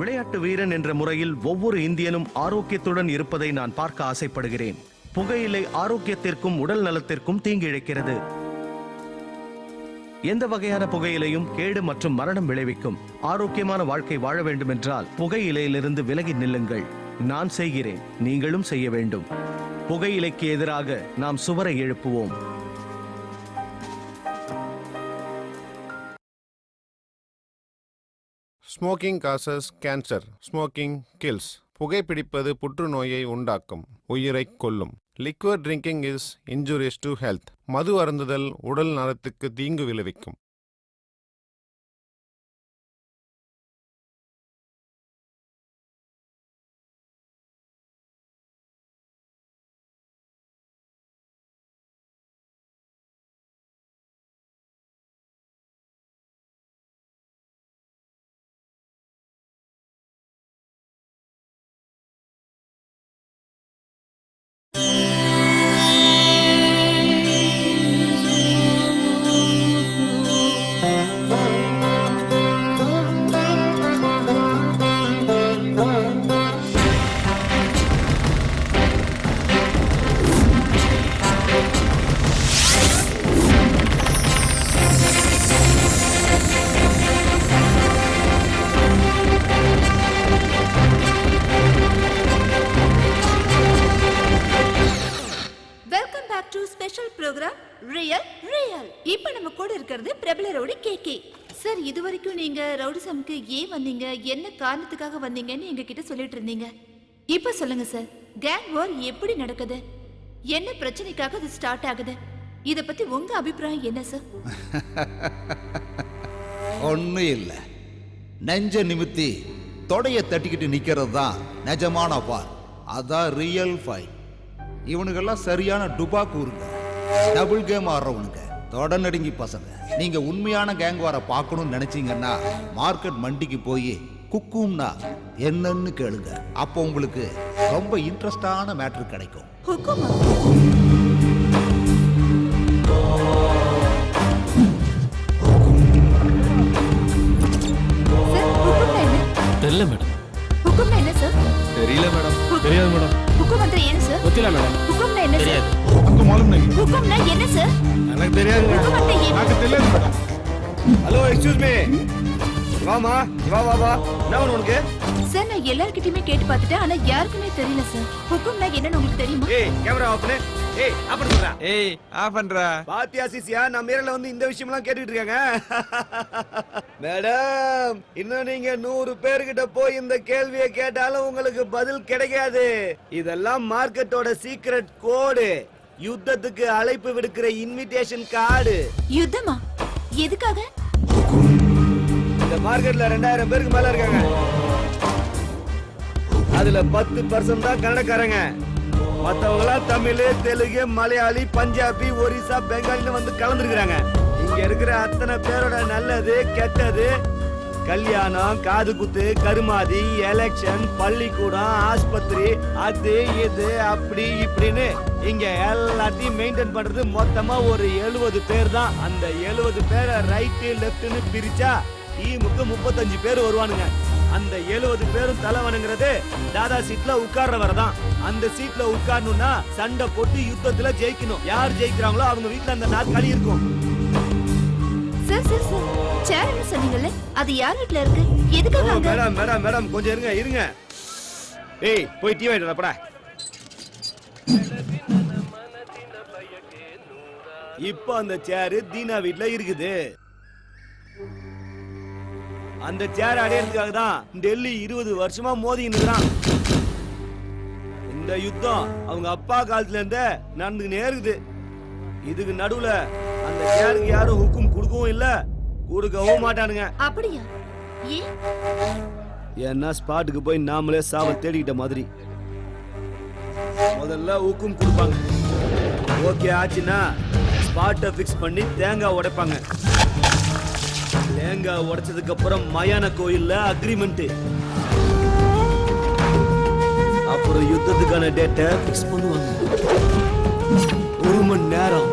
விளையாட்டு வீரன் என்ற முறையில் ஒவ்வொரு இந்தியனும் ஆரோக்கியத்துடன் இருப்பதை நான் பார்க்க ஆசைப்படுகிறேன். புகையிலை ஆரோக்கியத்திற்கும் உடல் நலத்திற்கும் தீங்கு இழைக்கிறது. எந்த வகையான புகையிலையும் கேடு மற்றும் மரணம் விளைவிக்கும். ஆரோக்கியமான வாழ்க்கை வாழ வேண்டும் என்றால் புகையிலையிலிருந்து விலகி நில்லுங்கள். நான் செய்கிறேன், நீங்களும் செய்ய வேண்டும். புகையிலைக்கு எதிராக நாம் சுவரை எழுப்புவோம். Smoking causes cancer, smoking kills. புகைப்பிடிப்பது புற்றுநோயை உண்டாக்கும், உயிரை கொல்லும். Liquid drinking is injurious to health. மது அருந்துதல் உடல் நலத்துக்கு தீங்கு விளைவிக்கும். இப்ப நம்ம கூட இருக்கிறது பிரபல ரவுடி கேகே சார். இதுவரைக்கும் நீங்க ரவுடிசம்க்கு ஏன் வந்தீங்க, என்ன காரணத்துக்காக வந்தீங்கன்னு எங்க கிட்ட சொல்லிட்டு இருந்தீங்க. இப்ப சொல்லுங்க சார், கேங் வார் எப்படி நடக்குது, என்ன பிரச்சனைக்காக அது ஸ்டார்ட் ஆகுது, இத பத்தி உங்க அபிப்பிராயம் என்ன சார்? ஒன்னும் இல்ல, நெஞ்ச நிமித்தி தொடைய தட்டிக்கிட்டு நிக்கிறது தான் நிஜமான வார். அதான் ரியல் ஃபைட். இவனுக்கெல்லாம் சரியான டுபாக்கூருங்க, டபுள் கேம் ஆடுறவனுங்க, தொட நடுங்கி பசங்க. நீங்க உண்மையான கேங் வார பார்க்கணும்னு நினைச்சீங்கன்னா மார்க்கெட் மண்டிக்கு போய் குக்கும்னா என்னன்னு கேளுங்க. அப்போ உங்களுக்கு ரொம்ப இன்ட்ரெஸ்டான மேட்ரு கிடைக்கும். தெரியல மேடம். ஹுக்கும்னா என்ன சார்? தெரியல மேடம். தெரியாது மேடம். ஹுக்கும் வந்து என்ன சார்? தெரியல மேடம். ஹுக்கும்னா என்ன சார்? हमको मालूम नहीं. ஹுக்கும்னா என்ன சார்? எனக்கு தெரியாது. எனக்கு தெரியாது மேடம். Hello, excuse me. வாமா, வா. நான் உனக்கு சார், நான் எல்லார்கிட்டயுமே கேட்டு பார்த்துட்டேன், ஆனா யாருக்குமே தெரியல சார். ஹுக்கும்னா என்னன்னு உங்களுக்கு தெரியுமா? ஏய், கேமரா ஆஃப் பண்ணு. ஏய், ஆஃப் பண்ணுடா. ஏய், ஆஃப் பண்றா. பாத்தியா சிசியா, நம்ம மேரல வந்து இந்த விஷயம்லாம் கேட்டுட்டு இருக்காங்க. மேடம், இன்னும் நீங்க 100 பேர்கிட்ட போய் இந்த கேள்வியை கேட்டாலும் உங்களுக்கு பதில் கிடைக்காது. இதெல்லாம் மார்க்கெட்டோட சீக்ரெட் கோடு. யுத்தத்துக்கு அழைப்பு விடுக்கிற இன்விடேஷன் கார்டு. யுத்தமா? எதுக்காக? இந்த மார்க்கெட்ல 2000 பேருக்கு மேல இருக்காங்க. அதுல 10% தான் கன்னடக்காரங்க. மத்தவங்களா தமிழ், தெலுங்கு, மலையாளி, பஞ்சாபி, ஒரிசா, பெங்காலில வந்து கலந்துருக்காங்க. இங்க இருக்கிற அத்தனை பேரோட நல்லது கெட்டது, கல்யாணம், காது குத்து, கருமாதி, எலெக்ஷன், பள்ளிக்கூடம், ஆஸ்பத்திரி, அது இது அப்படி இப்படின்னு இங்க எல்லாத்தையும் மெயின்டைன் பண்றது மொத்தமா ஒரு 70 பேர் தான். அந்த 70 பேரை ரைட்டு லெப்ட்னு பிரிச்சா டீமுக்கு 35 பேர் வருவானுங்க. அந்த 70 பேரும் தலைவனுங்கிறது தாதா சீட்ல உட்கார்றவர் தான். அந்த சீட்ல உட்காரணும்னா சண்டை போட்டு யுத்தத்துல ஜெயிக்கணும். யார் ஜெயிக்கிறாங்களோ அவங்க வீட்டுல அந்த நாற்காலி இருக்கும். சார் சேர் என்ன சொன்னீங்கல்ல, அது யார் வீட்ல இருக்கு, எதுக்காக? மேடம் கொஞ்சம் இருங்க. ஏய், போய் டீ வாங்கிட்டு வாடா. இப்போ அந்த சேர் தீனா வீட்ல இருக்குது. அந்த சேர் அடையறதுக்காக தான் டெல்லி 20 வருஷமா மோதின்னு இருக்கான். இந்த யுத்தம் அவங்க அப்பா காலத்துல இருந்தே நடந்துக்கினே இருக்குது. இதுக்கு நடுவுல அந்த சேருக்கு யாரும் ஹுக்கும் கொடுக்கவும் இல்ல, கொடுக்கவும் மாட்டானுங்க. அப்படியா? ஏன்னா ஸ்பாட்டுக்கு போய் நாமளே சாவ தேடிக்கிட்ட மாதிரி. முதல்ல ஹுக்கும் கொடுப்பாங்க. ஓகே ஆச்சுன்னா ஸ்பாட்டை பிக்ஸ் பண்ணி தேங்காய் உடைப்பாங்க. தேங்காய் உடைச்சதுக்கு அப்புறம் மயான கோயில்ல அக்ரிமெண்ட். அப்புறம் யுத்தத்துக்கான டேட்டை பிக்ஸ் பண்ணுவாங்க. 1 மணி நேரம்.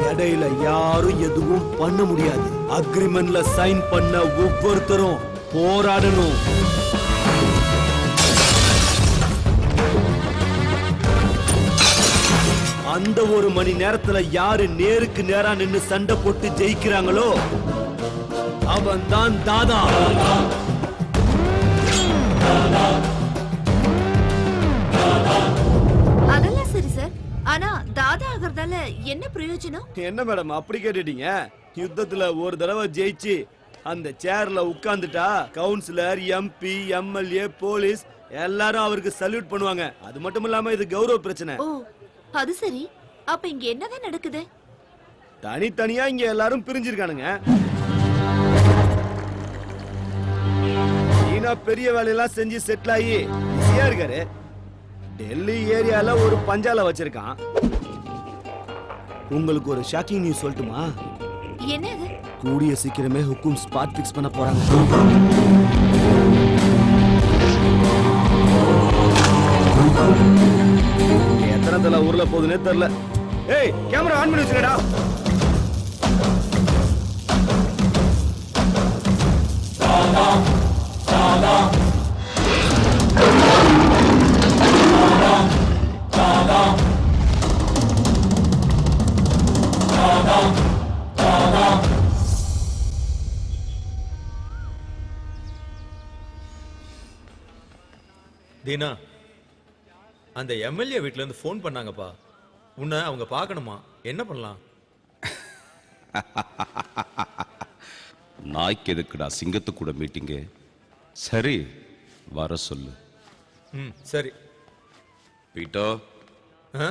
இடையில யாரும் எதுவும் பண்ண முடியாது. அக்ரிமெண்ட்ல சைன் பண்ண ஒவ்வொருத்தரும் போராடணும். அந்த ஒரு மணி நேரத்துல யாரு நேருக்கு நேரா நின்னு சண்டை போட்டு ஜெயிக்கிறாங்களோ அவன் தான் தாதா. அதெல்லாம் சரி சார், ஆனா தாதா ஆகிறதால என்ன பிரயோஜனம்? என்ன மேடம் அப்படி கேட்டுட்டீங்க? யுத்தத்துல ஒரு தடவை ஜெயிச்சு அந்த சேர்ல உட்கார்ந்துட்டா கவுன்சிலர், எம்பி, எம்எல்ஏ, போலீஸ் எல்லாரும் அவருக்கு சல்யூட் பண்ணுவாங்க. அது மட்டும் இல்லாம இது கௌரவ பிரச்சனை. ஓ அது சரி, அப்ப இங்க என்னதான் நடக்குது? தனித்தனியா இங்க எல்லாரும் பிரிஞ்சிருக்கானுங்க. சீனா பெரிய வேலையெல்லாம் செஞ்சு செட்டில் ஆகி பிஸியா இருக்காரு. டெல்லி ஏரியால ஒரு பஞ்சால வச்சிருக்கான். உங்களுக்கு ஒரு ஷாக்கிங் நியூஸ் சொல்லட்டுமா? என்னது? கூடிய சீக்கிரமே ஹுக்கும் ஸ்பாட் ஃபிக்ஸ் பண்ண போறாங்க. எத்தனை தலை ஊர்ல போகுதுன்னே தெரியல. ஏய் கேமரா ஆன் பண்ணி வச்சுக்கடா. தீனா, அந்த எம்எல்ஏ வீட்ல இருந்து ஃபோன் பண்ணாங்கப்பா. உன்னை அவங்க பார்க்கணுமா? என்ன பண்ணலாம்? நாய்க்கு எதுக்குடா சிங்கத்து கூட மீட்டிங்கு? சரி வர சொல்லு. சரி. பீட்டோ, ஆ?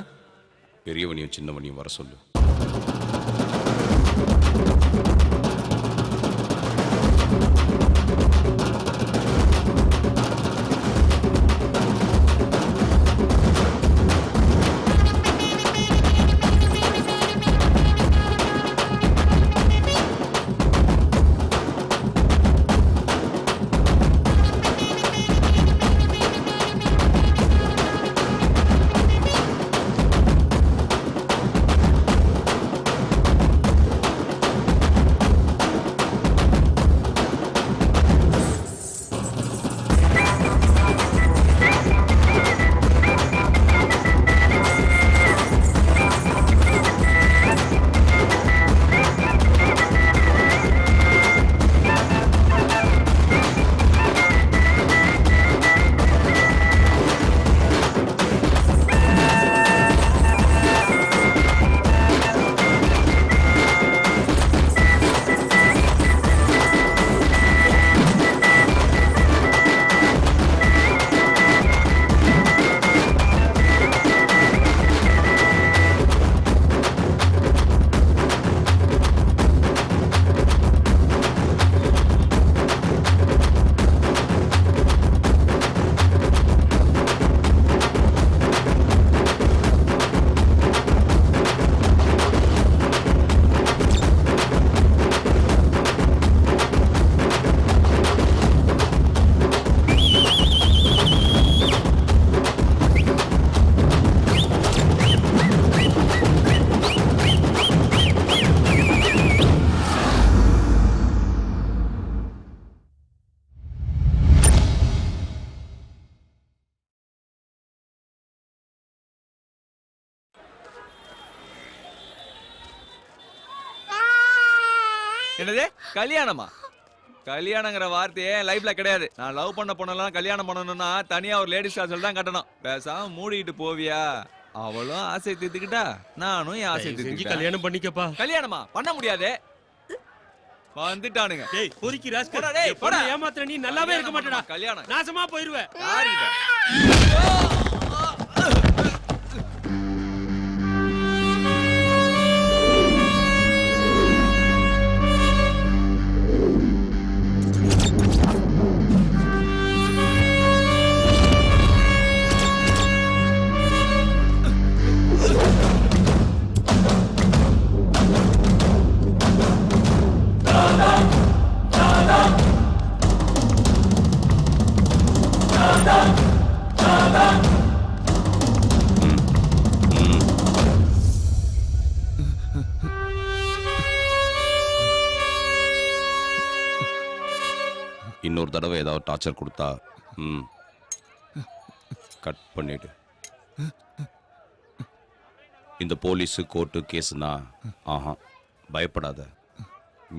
பெரியவனையும் சின்னவனையும் வர சொல்லு. என்னது கல்யாணமா? கல்யாணங்கிற வார்த்தையே லைஃப்ல கிடையாது. நான் லவ் பண்ண பொண்ணெல்லாம் கல்யாணம் பண்ணணும்னா தனியா ஒரு லேடிஸ் ஹாஸ்டல் தான் கட்டணும். பேசாம மூடிட்டு போவியா? அவளும் ஆசை தீர்த்துக்கிட்டா, நானும் என் ஆசை தீர்த்துக்கிட்டேன். கல்யாணம் பண்ணிக்கப்பா. கல்யாணமா பண்ண முடியாது. வந்துட்டானுங்க. டேய் பொறுக்கி ராஸ்கல். போடா டேய், போடா. ஏமாத்துற நீ நல்லாவே இருக்க மாட்டடா. கல்யாணம் நாசமா போயிடுவே. யாருகிட்ட? இன்னொரு தடவை ஏதாவது டார்ச்சர் கொடுத்தா கட் பண்ணிடு. இந்த போலீஸு கோர்ட்டு கேஸுனா பயப்படாத,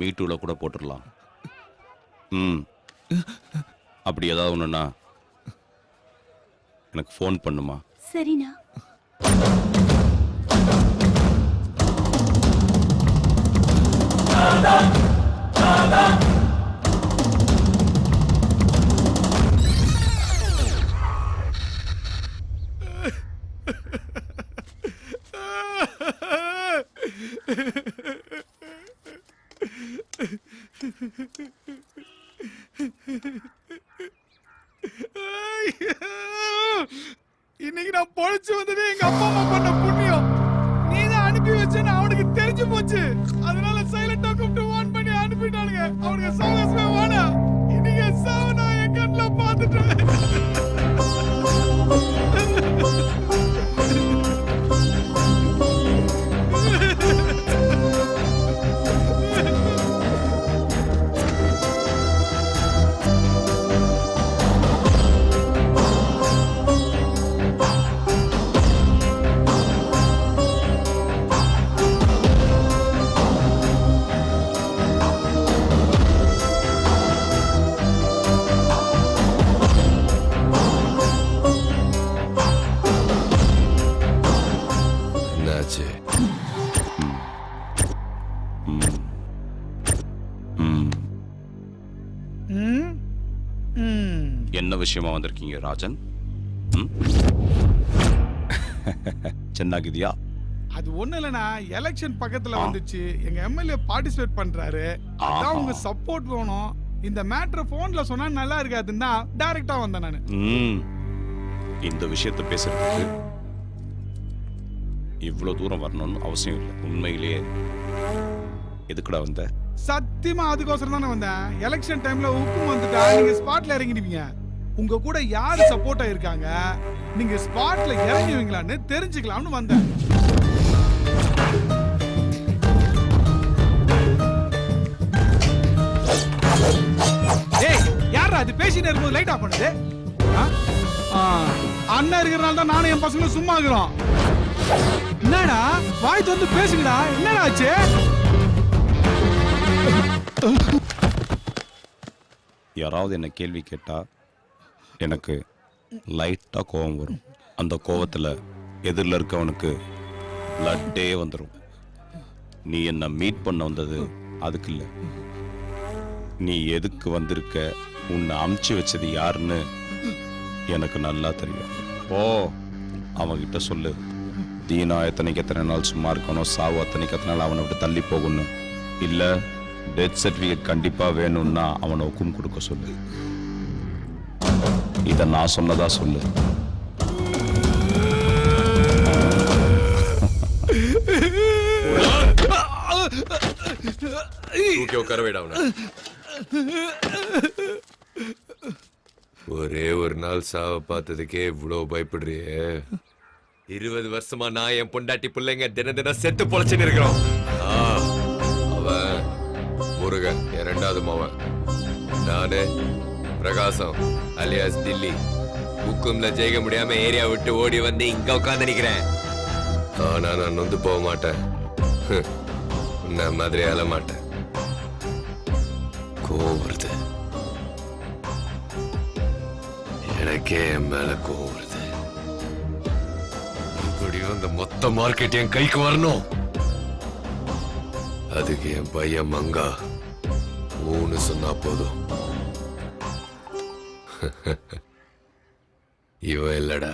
மீட்டூல கூட போட்டுடலாம். அப்படி ஏதாவது ஒன்றுனா எனக்கு ஃபோன் பண்ணுமா? சரிண்ணா. இன்னைக்கு நான் பொழைச்சு வந்ததே எங்க அப்பா அம்மா பண்ண புண்ணியம். நீ தான் அனுப்பி வச்சேன்னு அவனுக்கு தெரிஞ்சு போச்சு. அதனால சைலண்டா கூப்பிட்டு வான் பண்ணி அனுப்பிட்டானுங்க. அவனுக்கு சவகாசமே வாடா. இன்னைக்கு சாவ நான் என் கண்ணுல பார்த்துட்டேன். என்னாச்சு? என்ன விஷயமா வந்திருக்கீங்க ராஜன்? சென்னாகிதியா? அது ஒண்ணு இல்லனா, எலெக்ஷன் பக்கத்துல வந்துச்சு. எங்க எம்எல்ஏ பார்ட்டிசிபேட் பண்றாரு. அதான் உங்க சப்போர்ட் வேணும். இந்த மேட்டர் போன்ல சொன்னா நல்லா இருக்காதுன்னா டைரக்டா வந்தேன் நானு. இந்த விஷயத்தை பேசுறதுக்கு இவ்வளவு தூரம் வரணும்னு அவசியம் இல்லை. உண்மையிலேயே எதுக்குடா வந்த? சத்தியமா அதுக்கோசரம் தானே வந்தேன். எலெக்ஷன் டைம்ல உப்பு வந்துட்டா நீங்க ஸ்பாட்ல இறங்கிடுவீங்க. உங்க கூட யாரு சப்போர்ட்டா இருக்காங்க, நீங்க ஸ்பாட்ல இறங்குவீங்களான்னு தெரிஞ்சுக்கலாம்னு வந்தேன். ஏய், யாரா அது பேசிட்டே இருக்கும்போது லைட் ஆஃப் பண்ணுது? அண்ணன் இருக்கிறனால தான் நானும் என் பசங்களும் சும்மா இருக்கிறோம். என்னடா வாய் வந்து பேசுங்கடா, என்னடா ஆச்சு? யாராவது என்ன கேள்வி கேட்டா எனக்கு லைட்டா கோபம் வரும். அந்த கோவத்துல எதிரில் இருக்கவனுக்கு பிளட்டே வந்துடும். நீ என்ன மீட் பண்ண வந்தது அதுக்கு இல்லை. நீ எதுக்கு வந்திருக்க, உன்னை அமுச்சு வச்சது யாருன்னு எனக்கு நல்லா தெரியும். ஓ, அவன்கிட்ட சொல்லு, தீனா எத்தனை நாள் சும்மா இருக்கணும், சாவு அத்தனைக்கு நாள் அவனை விட்டு தள்ளி போகணும், இல்லை டெத் சர்டிஃபிகேட் கண்டிப்பா வேணும்னா அவனை ஒக்கும் கொடுக்க சொல்லு. இதை நான் சொன்னதா சொல்லு. ஒரே ஒரு நாள் சாவ பார்த்ததுக்கே இவ்வளவு பயப்படுறியே? 20 வருஷமா நான் என் பொண்டாட்டி பிள்ளைங்க தினம் செத்து பொழைச்சுன்னு இருக்கிறோம். அவன் முருகன், என் 2வது மவன். நானு பிரகாசம் அலியாஸ் தில்லி. ஹுக்கும்ல ஜெயிக்க முடியாம ஏரியா விட்டு ஓடி வந்து இங்க உட்கார்ந்து நிக்கிறேன். ஆனா நான் நொந்து போக மாட்டேன். உன்ன மாதிரி அழ மாட்டேன். கோவம் வருது, எனக்கே என் மேல கோவம் வருது. இப்படியும் இந்த மொத்த மார்க்கெட் என் கைக்கு வரணும். அதுக்கு என் பையன் மங்கா ஊன்னு சொன்னா போதும். இவன் இல்லடா,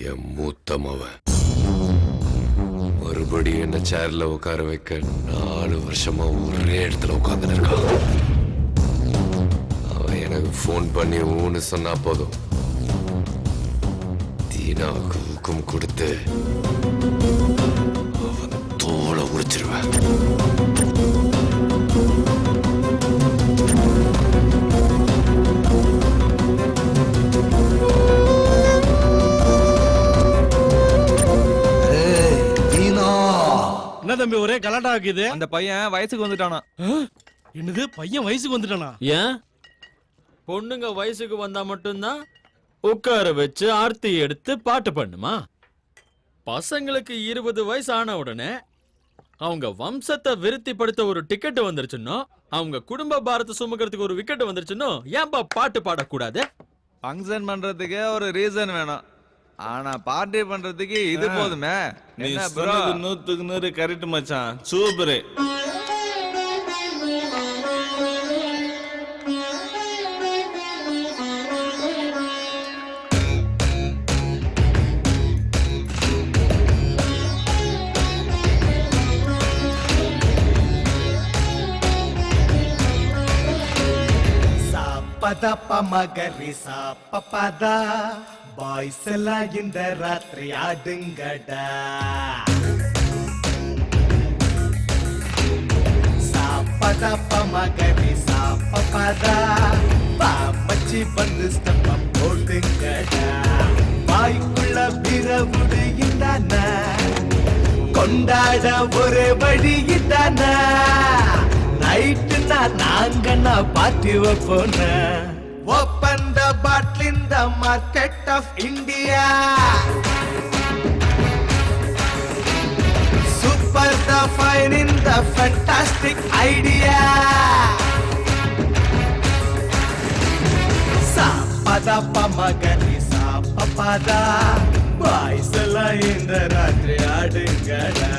என் மூத்த மவன். மறுபடியும் என்ன சேர்ல உட்கார வைக்க 4 வருஷமா ஒரே இடத்துல உட்கார்ந்து இருக்கான். அவன் எனக்கு போன் பண்ணி ஊன்னு சொன்னா போதும், தீனாவுக்கு ஊக்கம் கொடுத்து அவன் தோலை உரிச்சிருவேன். என்ன தம்பி ஒரே கலாட்டா ஆக்குது? அந்த பையன் வயசுக்கு வந்துட்டானா? என்னது, பையன் வயசுக்கு வந்துட்டானா? ஏன் பொண்ணுங்க வயசுக்கு வந்தா மட்டும்தான் உட்கார வச்சு ஆர்த்தி எடுத்து பாட்டு பண்ணுமா? பசங்களுக்கு 20 வயசு ஆன உடனே அவங்க வம்சத்தை விருத்திப்படுத்த ஒரு டிக்கெட் வந்துருச்சுன்னோ, அவங்க குடும்ப பாரத்தை சுமக்கிறதுக்கு ஒரு விக்கெட் வந்துருச்சுன்னோ, ஏன்பா பாட்டு பாடக்கூடாது? ஃபங்க்ஷன் பண்றதுக்கு ஒரு ரீசன் வேணும், ஆனா பார்ட்டி பண்றதுக்கு இது போதுமே. நீ என்ன bro? சொன்னது 100க்கு 100 கரெக்ட் மச்சான், சூப்பர். பதப்ப மகரி சாப்பதா பாய்ஸ் எல்லாம் இந்த ராத்திரி ஆடுங்கடா. சாப்பதப்ப மகரி சாப்பதா பாமச்சி வந்து ஸ்டெப்ப போடுங்கடா. வாய்க்குள்ள பிறவுடு இந்தான கொண்டாட ஒரு வழி இதான. நைட்டு நாங்க பார்ட்டி வைப்போம். Open the bottle in the market of India. Super the fine in the fantastic idea. சாப்பதா பமகரி சாப்பதா பாய்ஸ் எல்லாம் இந்த ராத்திரி ஆடுங்கடா.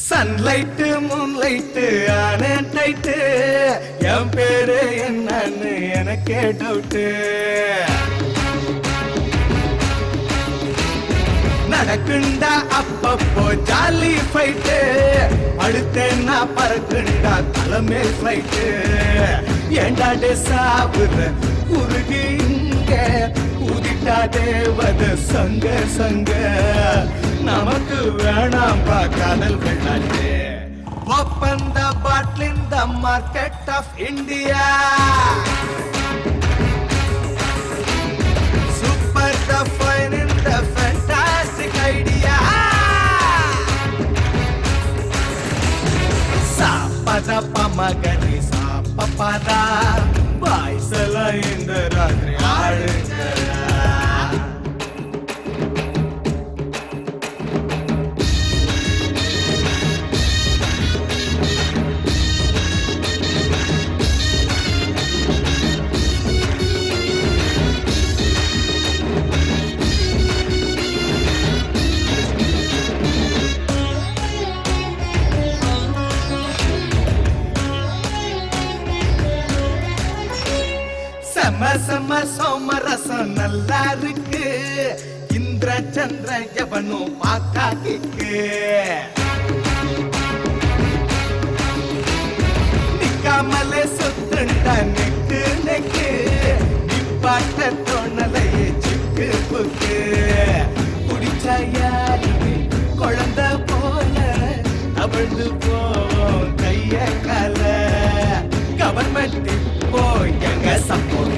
சன்லைட்டு மூன்லைட்டு ஆன டைட்டு என் பேரு என்னன்னு எனக்கே டவுட்டு. நடக்குண்டா அப்பப்போ ஜாலி ஃபைட்டு. அடுத்தேன்னா பறக்குண்டா தலைமே ஃபிளைட்டு. ஏண்டாடே சாவுற உருகி இங்க ஊதிட்டா தேவத சங்க சங்க. நமக்கு வேணாம் பா காதல் வெள்ளாட்டு. Open the bottle in the market of India. Super the fine in the fantastic idea. சாப்பத பமகரி சாப்பதா பாய்ஸ் எல்லாம் இந்த ராத்திரி ஆடுங்கடா. செம செம சோமரசம் நல்லா இருக்கு. இந்திர சந்திர எவனும் பாக்காக்கு. நிக்காமலே சுத்துண்டா நெக்கு நெக்கு. நிப்பாட்ட தோணலையே சிக்கு புக்கு. குடிச்சாயாலுமே குழந்தை போல அவிழ்ந்து போவோம் கைய கால. கவர்மெண்ட் போய் எங்க சப்போர்ட்.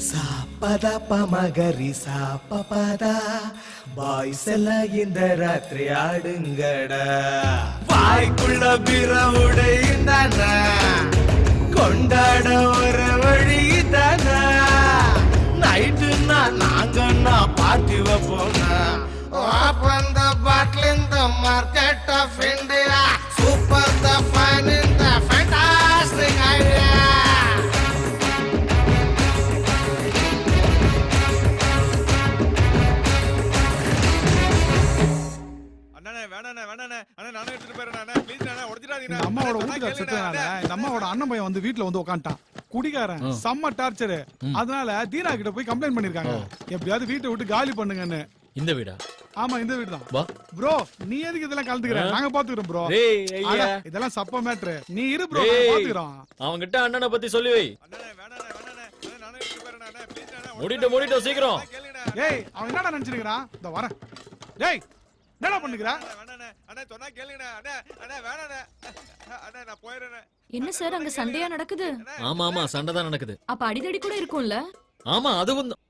சாப்பதா பமகரி சாப்பதா பாய்ஸ் எல்லாம் இந்த ராத்திரி ஆடுங்கடா. வாய்க்குள்ள பிறவுட இந்தான கொண்டாட ஒரு வழி தான. நைட்டுன்னா நாங்கன்னா பார்ட்டி வைப்போம். Open the bottle in the market of India. Super the fine in the fantastic idea. இந்த அம்மாவோட வீட்டுக்கார செத்ததுனால இந்த அம்மாவோட அண்ணன் பையன் வந்து வீட்டுல வந்து உட்காந்துட்டான். குடிகாரன் செம்ம டார்ச்சர். அதனால தீனா கிட்ட போய் கம்ப்ளைண்ட் பண்ணிருக்காங்க, எப்படியாவது வீட்டை விட்டு காலி பண்ணுங்கன்னு. இந்த வீடா? ஆமா இந்த வீடு தான். வா ப்ரோ, நீ எதுக்கு இதெல்லாம் கலந்துக்கிற? நாங்க பாத்துக்கிறோம் ப்ரோ. டேய் ஐயா, இதெல்லாம் சப்ப மேட்ரு. நீ இரு ப்ரோ, பாத்துக்கிறோம். அவங்க கிட்ட அண்ணனை பத்தி சொல்லி வை. மூடிட்டு சீக்கிரம். ஏய், அவன் என்னடா நினைச்சிருக்கான்? இந்த வரேன். டேய், என்னடா பண்ணுகிற? வேணாண்ணே அண்ணே சொன்னா கேளுங்கண்ணே அண்ணே அண்ணே வேணாண்ணே அண்ணே நான் போயிடுறேன். என்ன சார் அங்க சண்டையா நடக்குது? ஆமா ஆமா சண்டை தான் நடக்குது. அப்ப அடிதடி கூட இருக்கும்ல? ஆமா அதுவும் தான்.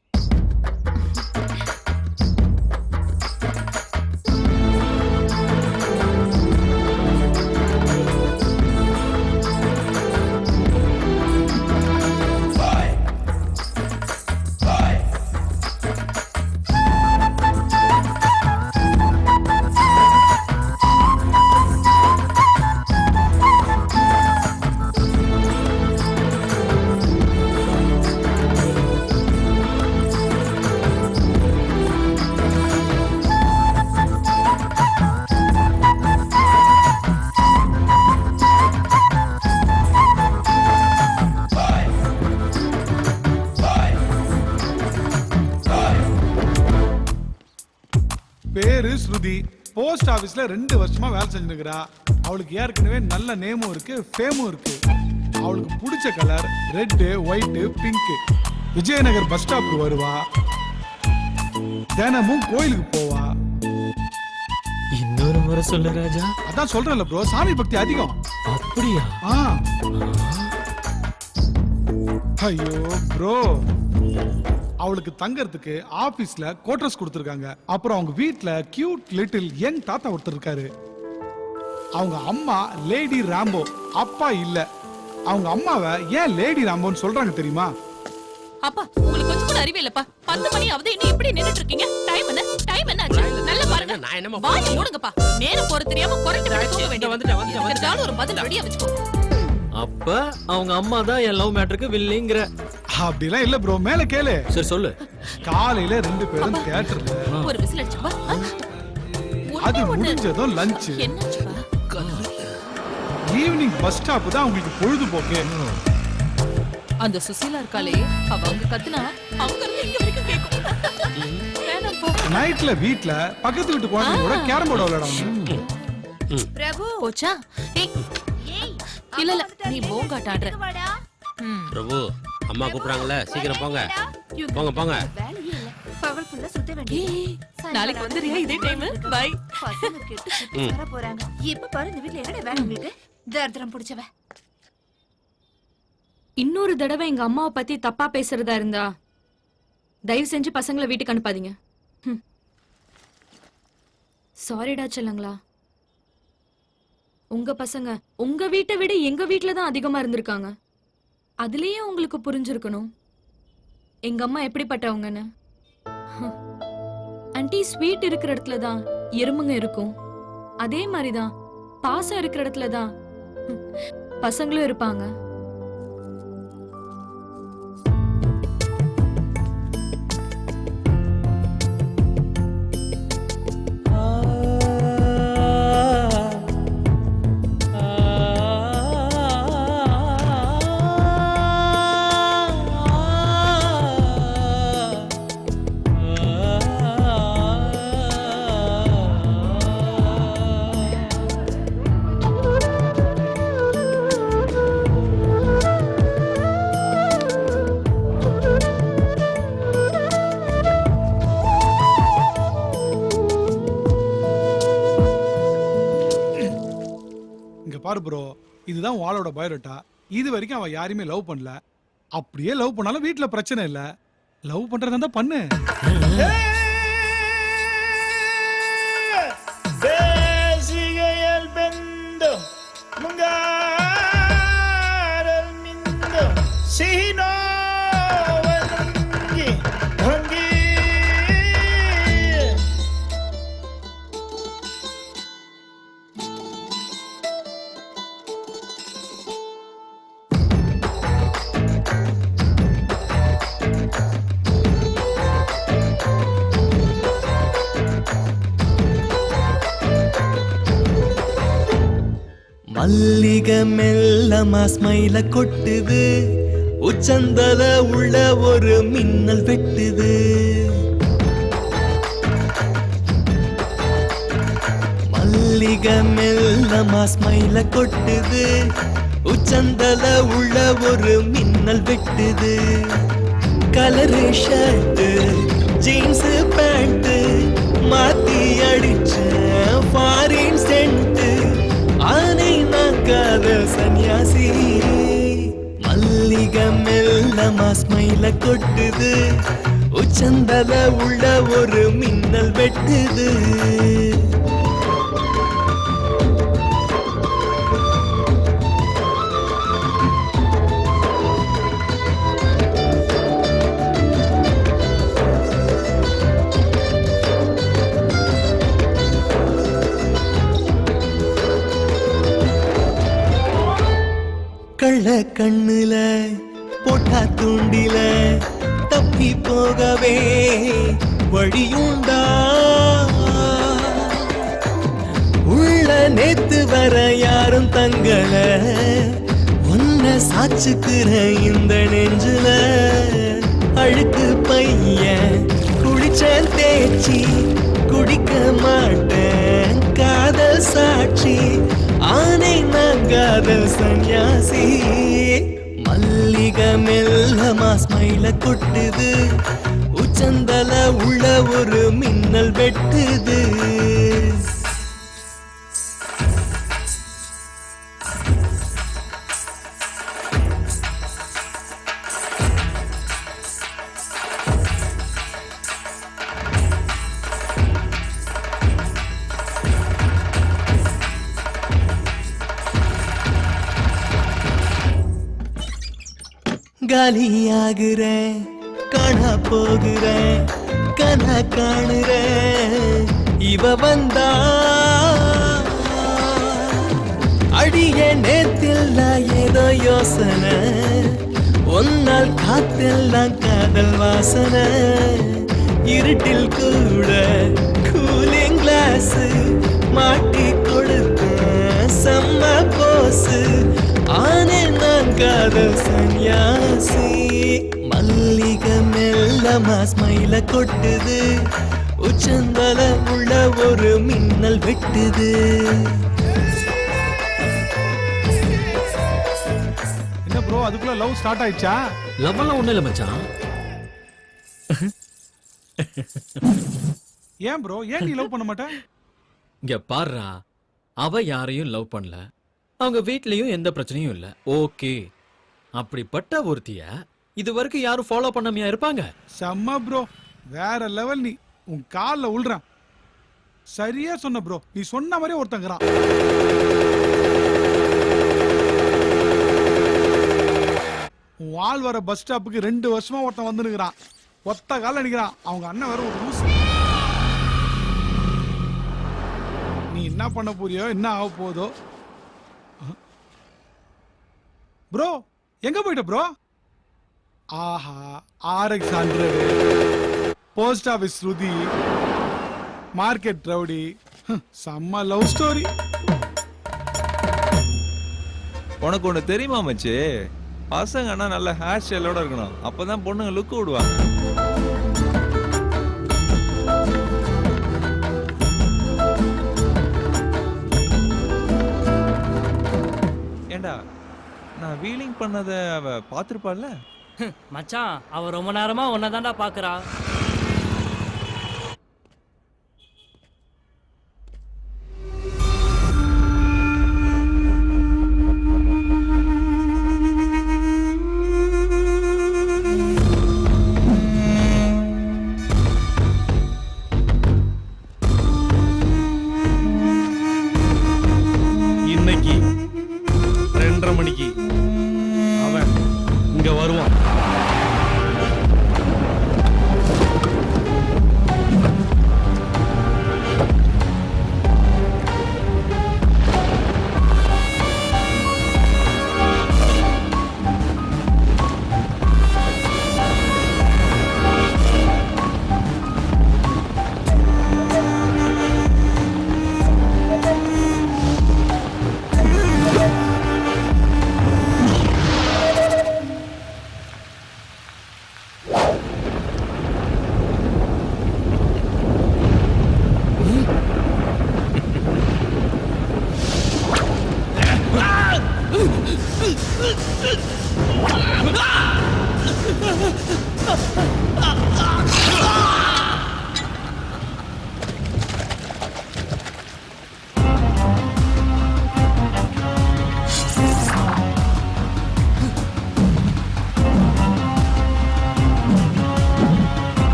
பேரு ஸ்ருதி. போஸ்ட் ஆபீஸ்ல 2 வருஷமா வேலை செஞ்சிருக்கிறா. அவளுக்கு ஏற்கனவே நல்ல நேமும் இருக்கு, ஃபேமும் இருக்கு. அவளுக்கு பிடிச்ச colour red, white, pink. Vijayanagar bus ஸ்டாப்க்கு வருவா, தினமும் கோயிலுக்கு போவா. இன்னொரு முறை சொல்லு ராஜா. அதான் சொல்றேன்ல ப்ரோ, சாமி பக்தி அதிகம். அப்படியா? ஐயோ ப்ரோ, அவளுக்கு தங்கறதுக்கு ஆபீஸ்ல குவார்டர்ஸ் கொடுத்திருக்காங்க. அப்புறம் அவங்க வீட்ல கியூட் லிட்டில் யங் தாத்தா ஒருத்தர் இருக்காரு. அவங்க அம்மா லேடி ராம்போ, அப்பா இல்ல. அவங்க அம்மாவை ஏன் லேடி ராம்போன்னு சொல்றாங்க தெரியுமா? அப்பா உங்களுக்கு கொஞ்சம் கூட அறிவே இல்லப்பா. 10 மணி ஆகுது, இன்னும் இப்படி நின்னுட்டு இருக்கீங்க? டைம் என்ன? டைம் என்ன ஆச்சு? நல்லா பாருங்க. நான் என்னமா வாய் மூடுங்கப்பா. நேரம் போற தெரியாம குரட்டு விட்டு தூங்க வேண்டியது. வந்துட்டேன் ஒரு பதில் ரெடியா வச்சுக்கோ. அப்ப அவங்க அம்மா தான் என் லவ் மேட்டருக்கு வில்லிங்கிற. அப்படிலாம் இல்ல ப்ரோ, மேல கேளு. சரி சொல்லு. காலையில 2 பேரும் தியேட்டர்ல, ஒரு விசில் அடிச்சுப்பா. அது முடிஞ்சதும் லஞ்ச். என்னாச்சுப்பா? ஈவினிங் பஸ் ஸ்டாப் தான் உங்களுக்கு பொழுதுபோக்கு. அந்த சுசீலா இருக்காளே, அவ அங்க கத்துனா அவங்க இருந்து இங்க வரைக்கும் கேக்கும். வேணாம் போ. நைட்ல வீட்ல பக்கத்து வீட்டு குழந்தைங்களோட கேரம் போர்டு விளையாடுவாங்க. பிரபு போச்சா? ஏய் இல்ல இல்ல, நீ போங்காட்ட ஆடுற. பிரபு அம்மா கூப்பிடுறாங்கல்ல, சீக்கிரம் போங்க போங்க போங்க. வேலையே இல்ல, பகல் ஃபுல்லா சுத்த வேண்டியது. நாளைக்கு வந்துறியா இதே டைம்? பை. பசங்க கெட்டு சுத்தி வர போறாங்க. இப்ப பாரு இந்த வீட்ல என்னடா வேலை உங்களுக்கு? தர்தரம் புடிச்சவ. இன்னொரு தடவை எங்க அம்மாவை பத்தி தப்பா பேசுறதா இருந்தா தயவு செஞ்சு பசங்களை வீட்டுக்கு அனுப்பாதீங்க. சாரிடா செல்லங்களா. உங்க பசங்க உங்க வீட்டை விட எங்க வீட்டுல தான் அதிகமா இருந்திருக்காங்க. அதுலயே உங்களுக்கு புரிஞ்சிருக்கணும் எங்க அம்மா எப்படிப்பட்டவங்கன்னு. ஆன்ட்டி, ஸ்வீட் இருக்கிற இடத்துல தான் எறும்புங்க இருக்கும். அதே மாதிரிதான் பாசம் இருக்கிற இடத்துல தான் பசங்களும் இருப்பாங்க. பாரு ப்ரோ, இதுதான் வாளோட பயோடேட்டா. இது வரைக்கும் அவ யாரையுமே லவ் பண்ணல. அப்படியே லவ் பண்ணாலும் வீட்ல பிரச்சனை இல்ல. லவ் பண்றதா இருந்தா பண்ணு. பேசிகையல் பெந்தும் முங்காரல் மிந்தும் சீனோவங்கி வங்கி. மல்லிக மெல்லமா ஸ்மைல கொட்டுது, உச்சந்தல உள்ள ஒரு மின்னல் வெட்டுது. மல்லிக மெல்லமா ஸ்மைல கொட்டுது, உச்சந்தல உள்ள ஒரு மின்னல் வெட்டுது. கலரு ஷர்ட், ஜீன்ஸ் பேண்ட், மாத்தி அடிச்ச ஃபாரின் சென்ட் ஆனை நான் காதல் சன்னியாசி மல்லிகை மெல்லமா ஸ்மைல கொட்டுது உச்சந்தல உள்ள ஒரு மின்னல் வெட்டுது கள்ள கண்ணுல போட்டா தூண்டில தப்பி போகவே வழியுண்டா உள்ள நேத்து வர யாரும் தங்கல உன்ன சாச்சுக்குற இந்த நெஞ்சுல அழுக்கு பையன் குடிச்சேன் தேய்ச்சி குடிக்க மாட்டேன் காதல் சாட்சி ஆனை நான் காதல் சன்னியாசி மல்லிகை மெல்லமா ஸ்மைல கொட்டுது உச்சந்தல உள்ள ஒரு மின்னல் வெட்டுது காலியாகிறேன் காணா போகிறேன் கனா காணுறேன் இவ வந்தா அடிய நேத்தில்ல ஏதோ யோசனை ஒன்னால் காத்தெல்லாம் காதல் வாசனை இருட்டில் கூட கூலிங் கிளாஸ் மாட்டி கொடுத்த செம்ம போசு ஆனே நான் காதல் சன்னியாசி மல்லிகை மெல்லமா ஸ்மைல கொட்டுது உச்சந்தல உள்ள ஒரு மின்னல் வெட்டுது என்ன ப்ரோ அதுக்குள்ள லவ் ஸ்டார்ட் ஆயிடுச்சா? லவ் எல்லாம் ஒண்ணு இல்ல மச்சான். ஏன் ப்ரோ ஏன் நீ லவ் பண்ண மாட்ட? இங்க பாருடா, அவ யாரையும் லவ் பண்ணல, அவங்க வீட்லயும் எந்த பிரச்சனையும் இல்ல. ஓகே, அப்படிப்பட்ட ஒருத்திய இது வரைக்கும் யாரும் ஃபாலோ பண்ணாமையா இருப்பாங்க? செம்ம ப்ரோ, வேற லெவல். நீ உன் கால்ல உள்றான். சரியா சொன்ன ப்ரோ, நீ சொன்ன மாதிரி ஒருத்தங்கிறான். உன் ஆள் வர பஸ் ஸ்டாப்புக்கு 2 வருஷமா ஒருத்தன் வந்து நிக்கிறான். ஒத்த கால நிக்கிறான். அவங்க அண்ணன் வேற ஒரு லூசு. நீ என்ன பண்ண போறியோ என்ன ஆக போதோ. ப்ரோ எங்க போயிட்ட ப்ரோ? ஆஹா, RX 100, போஸ்ட் ஆபீஸ் ஸ்ருதி, மார்க்கெட் ரவுடி, செம்ம லவ் ஸ்டோரி. உனக்கு ஒண்ணு தெரியுமா மச்சி? பசங்கன்னா நல்ல ஹேர் ஸ்டைலோட இருக்கணும், அப்பதான் பொண்ணுங்க லுக் விடுவாங்க. ஏண்டா, நான் வீலிங் பண்ணத அவ பாத்துருப்பாள்ல? மச்சான், அவ ரொம்ப நேரமா உன்னதான்டா பாக்குறா. இன்னைக்கு 2:30 மணிக்கு அவன் இங்க வருவான்.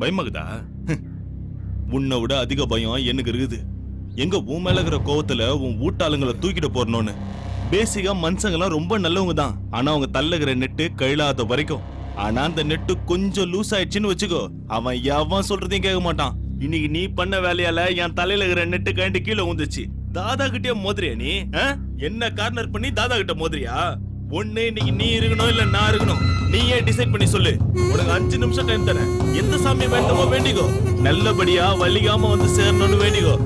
பயமாகுதா? உன்னை விட அதிக பயம் எனக்கு இருக்குது. எங்க உன் மேல இருக்கிற கோவத்துல உன் வீட்டாளுங்களை தூக்கிட்டு போறணும்னு. பேசிக்கா மனுஷங்கெல்லாம் ரொம்ப நல்லவங்க தான். ஆனா அவங்க தள்ளுகிற நெட்டு கையிலாத வரைக்கும். ஆனா அந்த நெட்டு கொஞ்சம் லூஸ் ஆயிடுச்சுன்னு வச்சுக்கோ, அவன் எவன் சொல்றதையும் கேட்க மாட்டான். இன்னைக்கு நீ பண்ண வேலையால என் தலையில இருக்கிற நெட்டு கழண்டு கீழே ஊந்துச்சு. தாதா கிட்டே மோதிரியா நீ? என்ன கார்னர் பண்ணி தாதா கிட்ட மோதிரியா? ஒண்ணு இன்னைக்கு நீ இருக்கணும் இல்ல நான் இருக்கணும். நீயே டிசைட் பண்ணி சொல்லு. உனக்கு 5 நிமிஷம் டைம் தரேன். எந்த சாமி வேண்டுமோ வேண்டிக்கோ. நல்லபடியா வலிகாம வந்து சேரணும்னு வேண்டிக்கோ.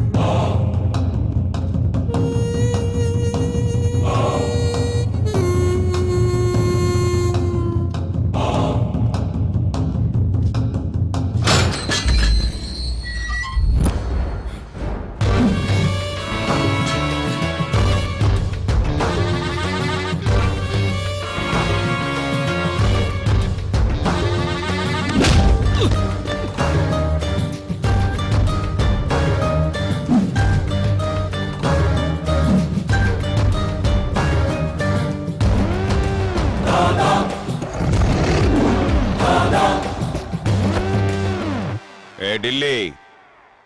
டில்லி,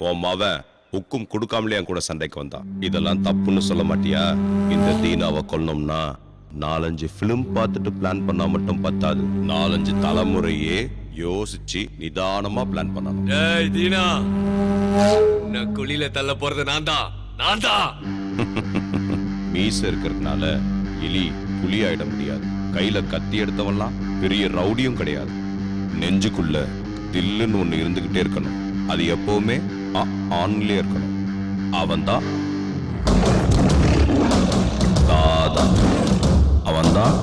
உன் மவன் ஹுக்கும் கொடுக்காமலே என் கூட சண்டைக்கு வந்தான். இதெல்லாம் தப்புன்னு சொல்ல மாட்டியா? இந்த தீனாவை கொல்லணும்னா 4-5 பிலிம் பார்த்துட்டு பிளான் பண்ணா மட்டும் பத்தாது. 4-5 தலைமுறையே யோசிச்சு நிதானமா பிளான் பண்ணணும். ஏய் தீனா, நான் குழியில தள்ள போறது நான் தான். மீச இருக்கிறதுனால எலி புலி ஆயிட முடியாது. கையில கத்தி எடுத்தவன்லாம் பெரிய ரவுடியும் கிடையாது. நெஞ்சுக்குள்ள தில்லுன்னு ஒண்ணு இருந்துகிட்டே இருக்கணும். அது எப்பவுமே ஆன்லயே இருக்கணும். அவன்தான் தாதா. அவன்தான்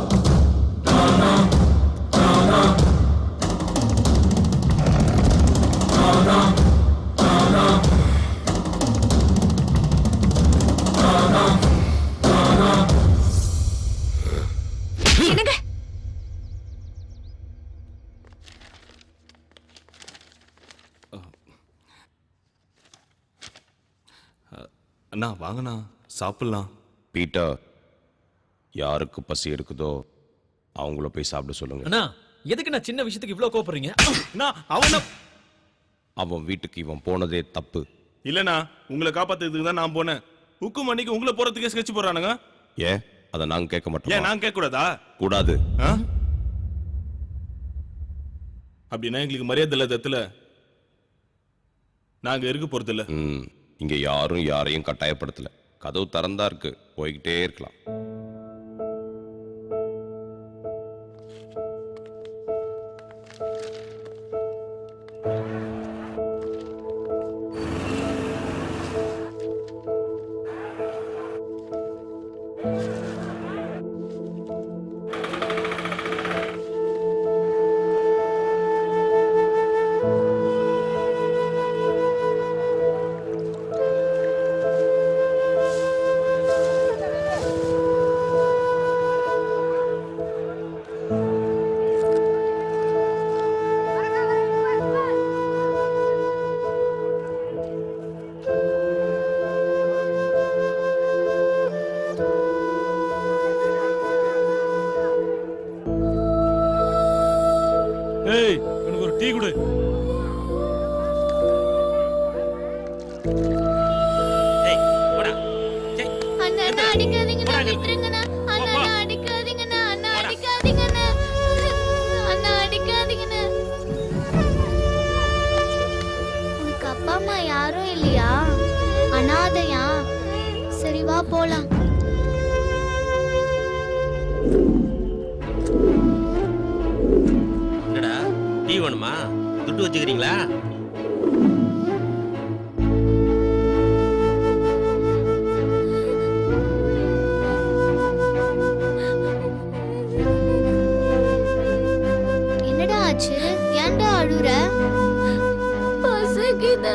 அண்ணா வாங்கண்ணா சாப்பிடலாம். பீட்டர், யாருக்கு பசி இருக்குதோ அவங்கள போய் சாப்பிட சொல்லுங்க. அண்ணா எதுக்கு நான் சின்ன விஷயத்துக்கு இவ்ளோ கோபப்படுறீங்க? அவன் வீட்டுக்கு இவன் போனதே தப்பு. இல்லண்ணா, உங்களை காப்பாத்துறதுக்கு தான் நான் போனேன். ஹுக்கும் அன்னைக்கு உங்களை போறதுக்கே ஸ்கெட்ச் போறானுங்க. ஏன் அதை நாங்க கேட்க மாட்டோம்? ஏன் நாங்க கேட்க கூடாதா? கூடாது. அப்படின்னா எங்களுக்கு மரியாதை இல்லாத இடத்துல நாங்க இருக்க போறது இல்ல. இங்க யாரும் யாரையும் கட்டாயப்படுத்தல. கதவு திறந்தா இருக்கு, போய்கிட்டே இருக்கலாம். ஏய், எனக்கு ஒரு டீ கொடு. அண்ணா அடிக்காதீங்கண்ணா, விட்டுருங்கண்ணா. அண்ணா அடிக்காதீங்கண்ணா, அண்ணா அடிக்காதீங்க. போலாம். என்னடா டீ வேணுமா? துட்டு வச்சுக்கிறீங்களா? என்னடா ஆச்சு? ஏன்டா அழுற? பசிக்குது.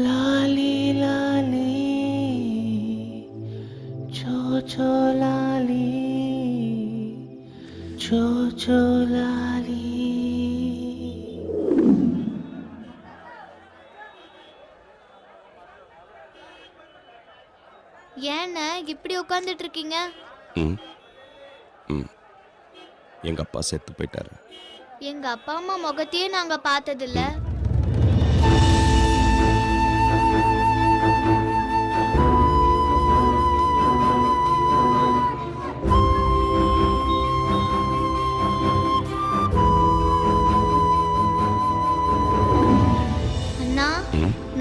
லாலி லாலி சோ சோ லாலி சோ சோ லாலி. ஏன்னா இப்படி உட்கார்ந்துட்டு இருக்கீங்க? எங்க அப்பா செத்து போயிட்டாரு. எங்க அப்பா அம்மா முகத்தையே நாங்க பார்த்ததில்ல. அண்ணா,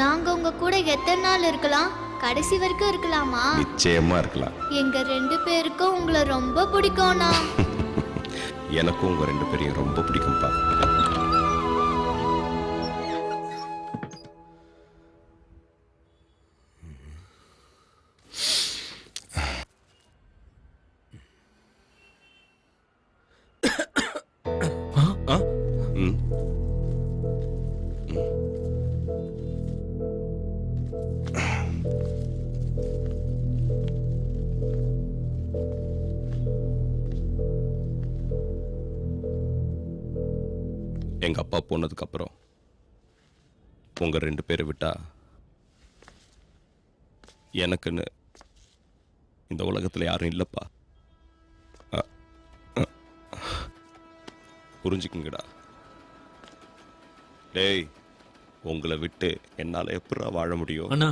நாங்க உங்க கூட எத்தனை நாள் இருக்கலாம்? கடைசி வரைக்கும் இருக்கலாமா? நிச்சயமா இருக்கலாம். எங்க 2 பேருக்கும் உங்களை ரொம்ப பிடிக்கும்ண்ணா. எனக்கும் உங்க 2 பேரையும் ரொம்ப பிடிக்கும்பா. எங்க அப்பா போனதுக்கு அப்புறம் உங்க 2 பேரை விட்டா எனக்குன்னு இந்த உலகத்துல யாரும் இல்லப்பா. புரிஞ்சுக்குங்கடா. டேய், உங்களை விட்டு என்னால எப்படா வாழ முடியும்? அண்ணா,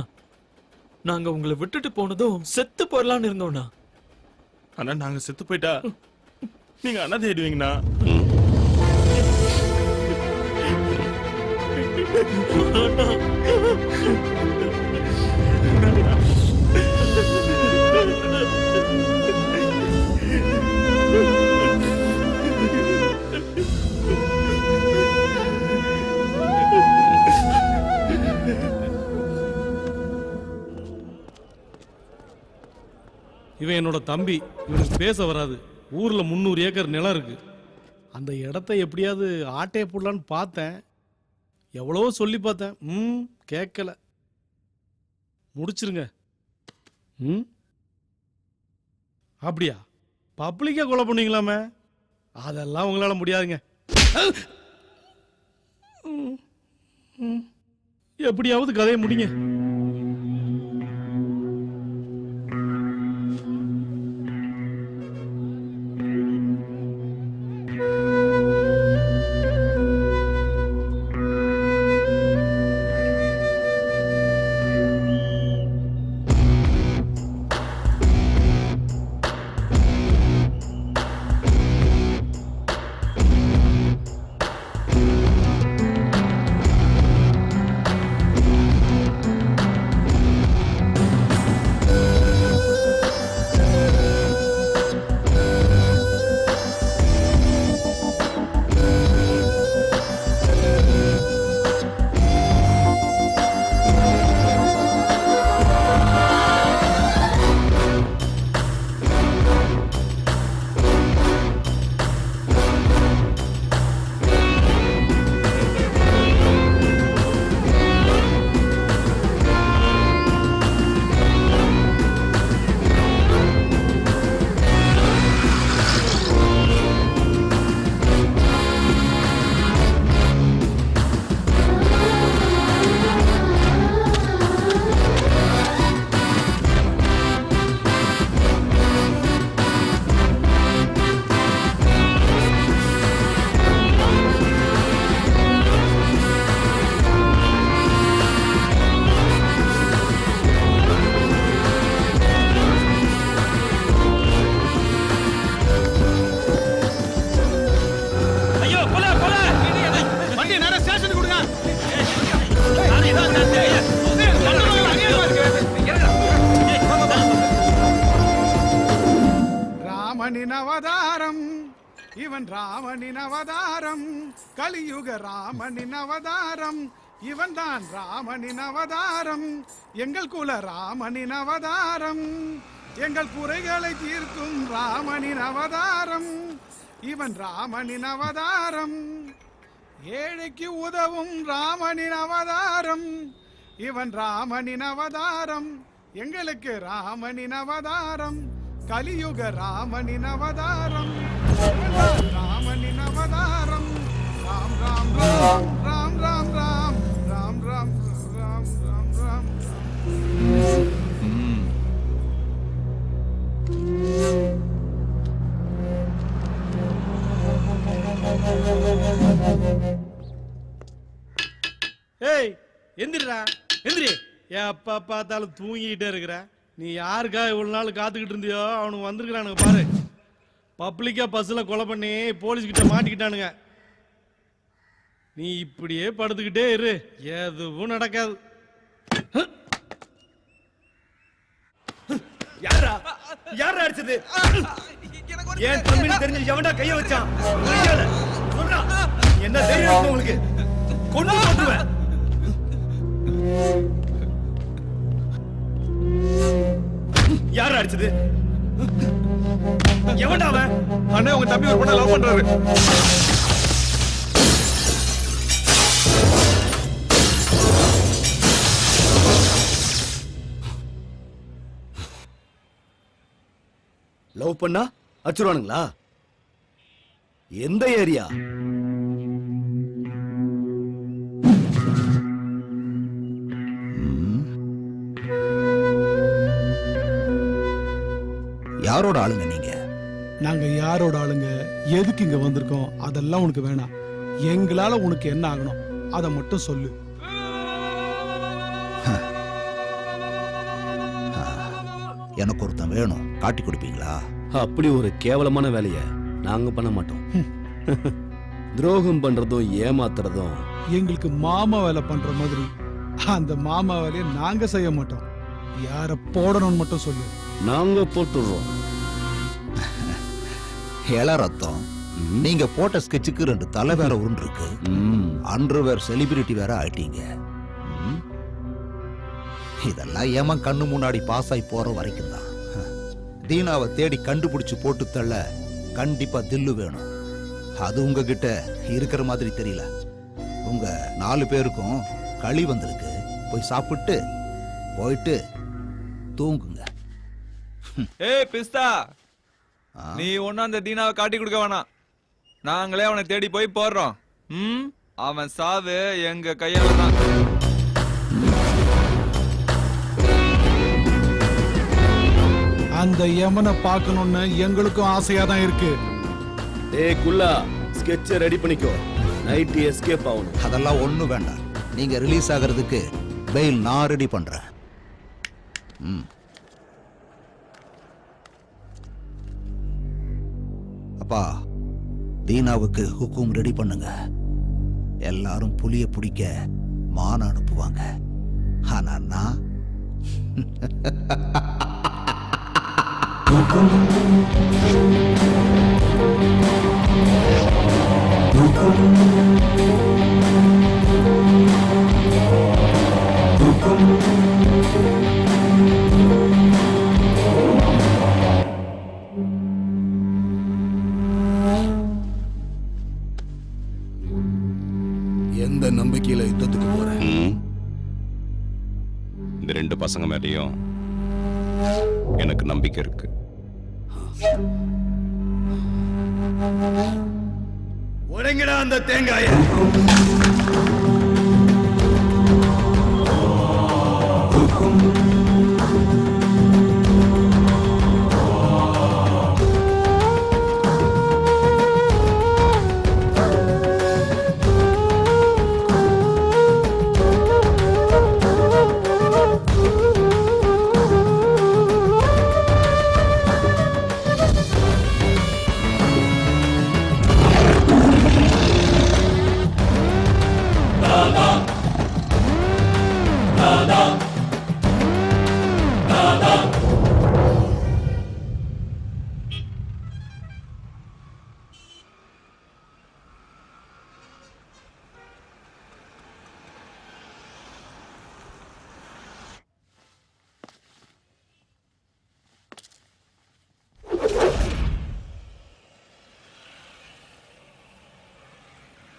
நாங்க உங்களை விட்டுட்டு போனதும் செத்து போயிடலான்னு இருந்தோம்ண்ணா. ஆனா நாங்க செத்து போயிட்டா நீங்க அண்ணா தேடுவீங்கண்ணா. இவன் என்னோட தம்பி. இவனுக்கு பேச வராது. ஊர்ல 300 ஏக்கர் நிலம் இருக்கு. அந்த இடத்த எப்படியாவது ஆட்டைய போடலான்னு பார்த்தேன். எவ்வளவோ சொல்லி பார்த்தேன். கேட்கல. முடிச்சிருங்க. அப்படியா? பப்ளிக்கா கொலை பண்ணீங்களாமே? அதெல்லாம் உங்களால முடியாதுங்க. எப்படியாவது கதையை முடிங்க. ராமனின் அவதாரம், இவன் ராமனின் அவதாரம், கலியுக ராமனின் அவதாரம், இவன் தான் ராமனின் அவதாரம், எங்கள் குல ராமனின் அவதாரம், எங்கள் குறைகளை தீர்க்கும் ராமனின் அவதாரம், இவன் ராமனின் அவதாரம், ஏழைக்கு உதவும் ராமனின் அவதாரம், இவன் ராமனின் அவதாரம், எங்களுக்கு ராமனின் அவதாரம், கலியுக ராமனின் அவதாரம், இவன் தான் ராமனின் அவதாரம். ராம் ராம் ராம் ராம் ராம் ராம் ராம் ராம் ராம் ராம் ராம். ஏய் எந்திரா எந்திரி, எப்ப பார்த்தாலும் தூங்கிக்கிட்டே இருக்கிற. நீ யாருக்கா இவ்வளவு நாள் காத்துக்கிட்டு இருந்தியோ அவனுக்கு வந்திருக்கிறானுங்க பாரு. பப்ளிக்கா பஸ்ல கொலை பண்ணி போலீஸ் கிட்ட மாட்டிக்கிட்டானுங்க. நீ இப்படியே படுத்துக்கிட்டே இரு, எதுவும் நடக்காது. யாரா யாரா அடிச்சது? ஏன் தம்பின்னு தெரிஞ்சு எவன்டா கைய வச்சான்? சொல்றா, என்ன தெரியும் உங்களுக்கு? கொண்டு போட்டுவேன். யாரா அடிச்சது? எவன்டா அவன்? அண்ணே, உங்க தம்பி ஒரு பொண்ணை லவ் பண்றாரு. லவ் பண்ணா அடிச்சுருவானுங்களா? எந்த ஏரியா? யாரோட ஆளுங்க நீங்க? நாங்க யாரோட ஆளுங்க, எதுக்கு இங்க வந்திருக்கோம், அதெல்லாம் உனக்கு வேணாம். எங்களால உனக்கு என்ன ஆகணும் அதை மட்டும் சொல்லு. எனக்கு ஒருத்தன் வேணும், காட்டி கொடுப்பீங்களா? அப்படி ஒரு கேவலமான வேலையை நாங்க பண்ண மாட்டோம். துரோகம் பண்றதும் ஏமாத்துறதும் எங்களுக்கு மாமா வேலை பண்ற மாதிரி அந்த மாமா வேலையை நாங்க செய்ய மாட்டோம். யார போடணும்னு மட்டும் சொல்லு, நாங்க போட்டுடுறோம். ஏல ரத்தம், நீங்க போட்ட ஸ்கெட்சுக்கு 2 தலை வேற உருண்டு இருக்கு. அன்று வேற செலிபிரிட்டி வேற ஆயிட்டீங்க. இதெல்லாம் ஏமா கண்ணு முன்னாடி பாஸ் ஆகி போற வரைக்கும் தான். தீனாவை தேடி கண்டுபிடிச்சு போட்டு தள்ள கண்டிப்பா தில்லு வேணும். அது உங்ககிட்ட இருக்கிற மாதிரி தெரியல. உங்க 4 பேருக்கும் களி வந்திருக்கு. போய் சாப்பிட்டு போயிட்டு தூங்குங்க. ஏய் பிஸ்தா, நீ ஒன்னும் அந்த தீனாவை காட்டி கொடுக்க வேணாம். நாங்களே அவனை தேடி போய் போடுறோம். அவன் சாவு எங்க கையால தான். அந்த யமனை பார்க்கணும்னு எங்களுக்கும் ஆசையா தான் இருக்கு. ஏய் குல்லா, ஸ்கெட்ச் ரெடி பண்ணிக்கோ. நைட் எஸ்கேப் ஆகணும். அதெல்லாம் ஒண்ணும் வேண்டாம். நீங்க ரிலீஸ் ஆகிறதுக்கு பெயில் நான் ரெடி பண்றேன். அப்பா, தீனாவுக்கு ஹுக்கும் ரெடி பண்ணுங்க. எல்லாரும் புலிய பிடிக்க மான அனுப்புவாங்க. ஆனா நான் எந்த நம்பிக்கையில யுத்தத்துக்கு போறேன்? இந்த 2 பசங்க மேலேயும் எனக்கு நம்பிக்கை இருக்கு. உடைங்கடா அந்த தேங்காய.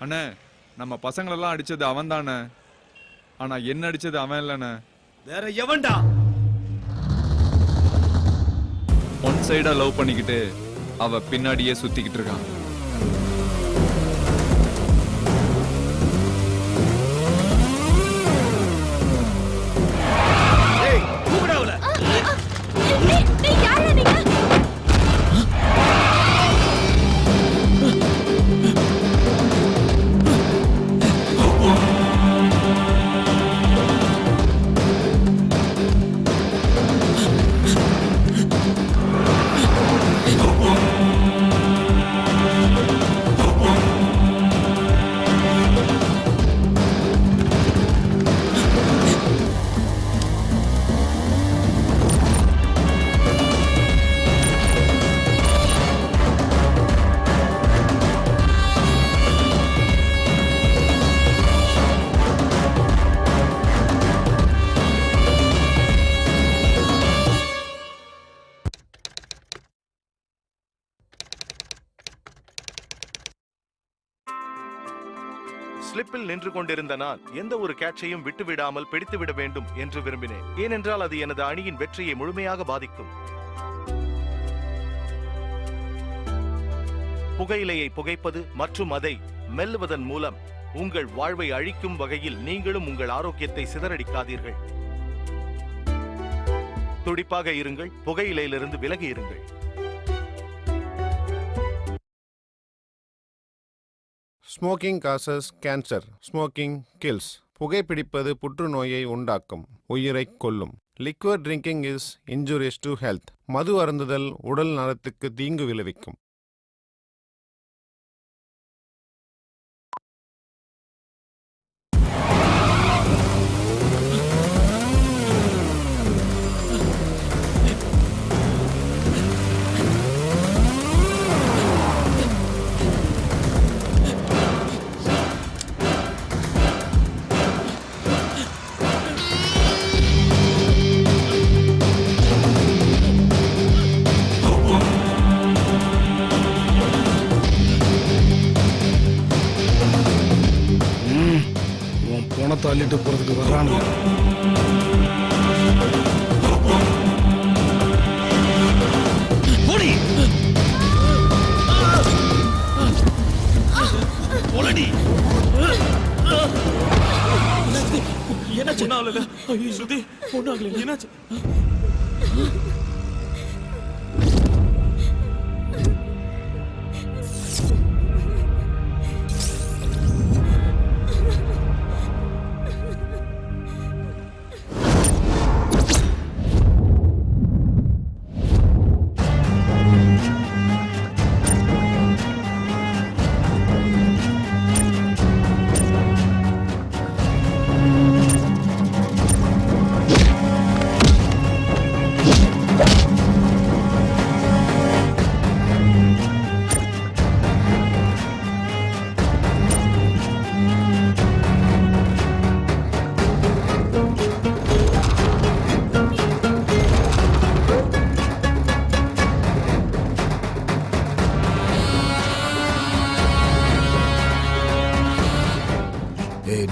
அண்ணே நம்ம பசங்களெல்லாம் அடிச்சது அவன் தானே, ஆனா என்ன அடிச்சது அவன் இல்லைண்ணே. வேற எவன்டா? ஒன் சைடா லவ் பண்ணிக்கிட்டு அவ பின்னாடியே சுத்திக்கிட்டு இருக்கான். ஸ்லிப்பில் நின்று கொண்டிருந்த நான் எந்த ஒரு கேட்சையும் விட்டுவிடாமல் பிடித்துவிட வேண்டும் என்று விரும்பினேன். ஏனென்றால் அது எனது அணியின் வெற்றியை முழுமையாக பாதிக்கும். புகையிலையை புகைப்பது மற்றும் அதை மெல்லுவதன் மூலம் உங்கள் வாழ்வை அழிக்கும் வகையில் நீங்களும் உங்கள் ஆரோக்கியத்தை சிதறடிக்காதீர்கள். துடிப்பாக இருங்கள், புகையிலையிலிருந்து விலகி இருங்கள். Smoking causes cancer, smoking kills. புகைப்பிடிப்பது புற்றுநோயை உண்டாக்கும், உயிரை கொல்லும். Liquid drinking is injurious to health. மது அருந்துதல் உடல் நலத்துக்கு தீங்கு விளைவிக்கும். பணத்தை அள்ளிட்டு போறதுக்கு வர்றானுங்க. என்னாச்சு? ஸ்ருதி பொண்ணாகல, என்னாச்சு?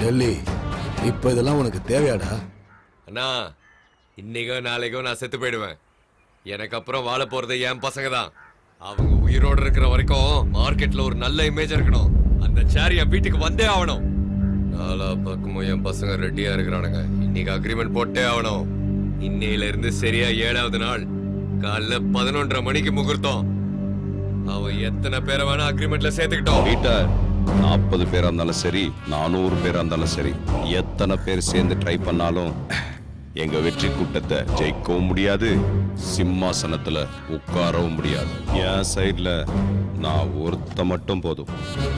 டெல்லி, இப்ப இதெல்லாம் உனக்கு தேவையாடா? அண்ணா, இன்னைக்கோ நாளைக்கோ நான் செத்து போயிடுவேன். எனக்கு அப்புறம் வாழ போறது என் பசங்க தான். அவங்க உயிரோடு இருக்கிற வரைக்கும் மார்க்கெட்ல ஒரு நல்ல இமேஜ் இருக்கணும். அந்த சேர் என் வீட்டுக்கு வந்தே ஆகணும். நாலா பக்கமும் என் பசங்க ரெடியா இருக்கிறானுங்க. இன்னைக்கு அக்ரிமெண்ட் போட்டே ஆகணும். இன்னையில இருந்து சரியா 7வது நாள் காலைல 11:30 மணிக்கு முகூர்த்தம். அவன் எத்தனை பேரை வேணா அக்ரிமெண்ட்ல சேர்த்துக்கிட்டோம். 40 பேரா இருந்தாலும் சரி, 400 பேரா இருந்தாலும் சரி, எத்தனை பேர் சேர்ந்து ட்ரை பண்ணாலும் எங்க வெற்றி கூட்டத்தை ஜெயிக்கவும் முடியாது, சிம்மாசனத்துல உட்காரவும் முடியாது. என் சைட்ல நான் ஒருத்த மட்டும் போதும்.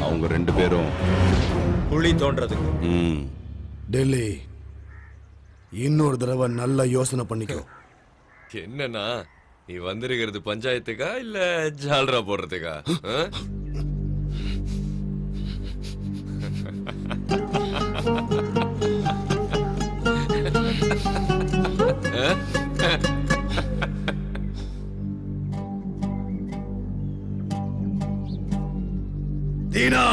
அவங்க 2 பேரும் குழி தோன்றதுக்கு. டெல்லி, இன்னொரு தடவை நல்ல யோசனை பண்ணிக்கோ. என்னன்னா, நீ வந்திருக்கிறது பஞ்சாயத்துக்கா இல்ல ஜால்ரா போடுறதுக்கா? தீனா,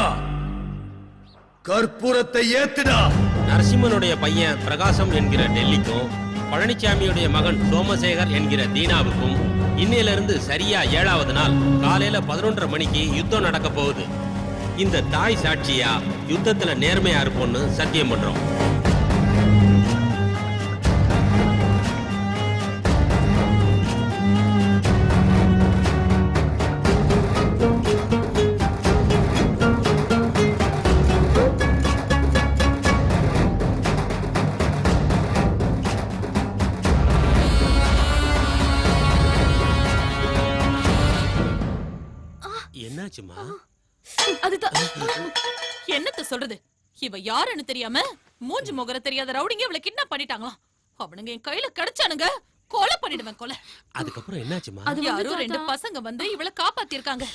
கற்பூரத்தை ஏத்துடா. நரசிம்மனுடைய பையன் பிரகாசம் என்கிற டெல்லிக்கும் பழனிசாமியுடைய மகன் சோமசேகர் என்கிற தீனாவுக்கும் இன்னையிலிருந்து சரியா 7வது நாள் காலையில 11:30 மணிக்கு யுத்தம் நடக்க போகுது. இந்த தாய் சாட்சியா யுத்தத்துல நேர்மையா இருப்போம்னு சத்தியம் பண்றோம். என்னாச்சுமா? அதுதான் என்னத்த சொல்றது, இவ யாருன்னு தெரியாம மூஞ்சி முகர தெரியாத ரவுடிங்க இவளை கிட்னாப் பண்ணிட்டாங்களாம். அவனுங்க என் கையில கிடைச்சானுங்க, கொலை பண்ணிடுவேன் கொலை. அதுக்கப்புறம் என்னாச்சுமா? அது யாரோ 2 பசங்க வந்து இவளை காப்பாத்திருக்காங்க.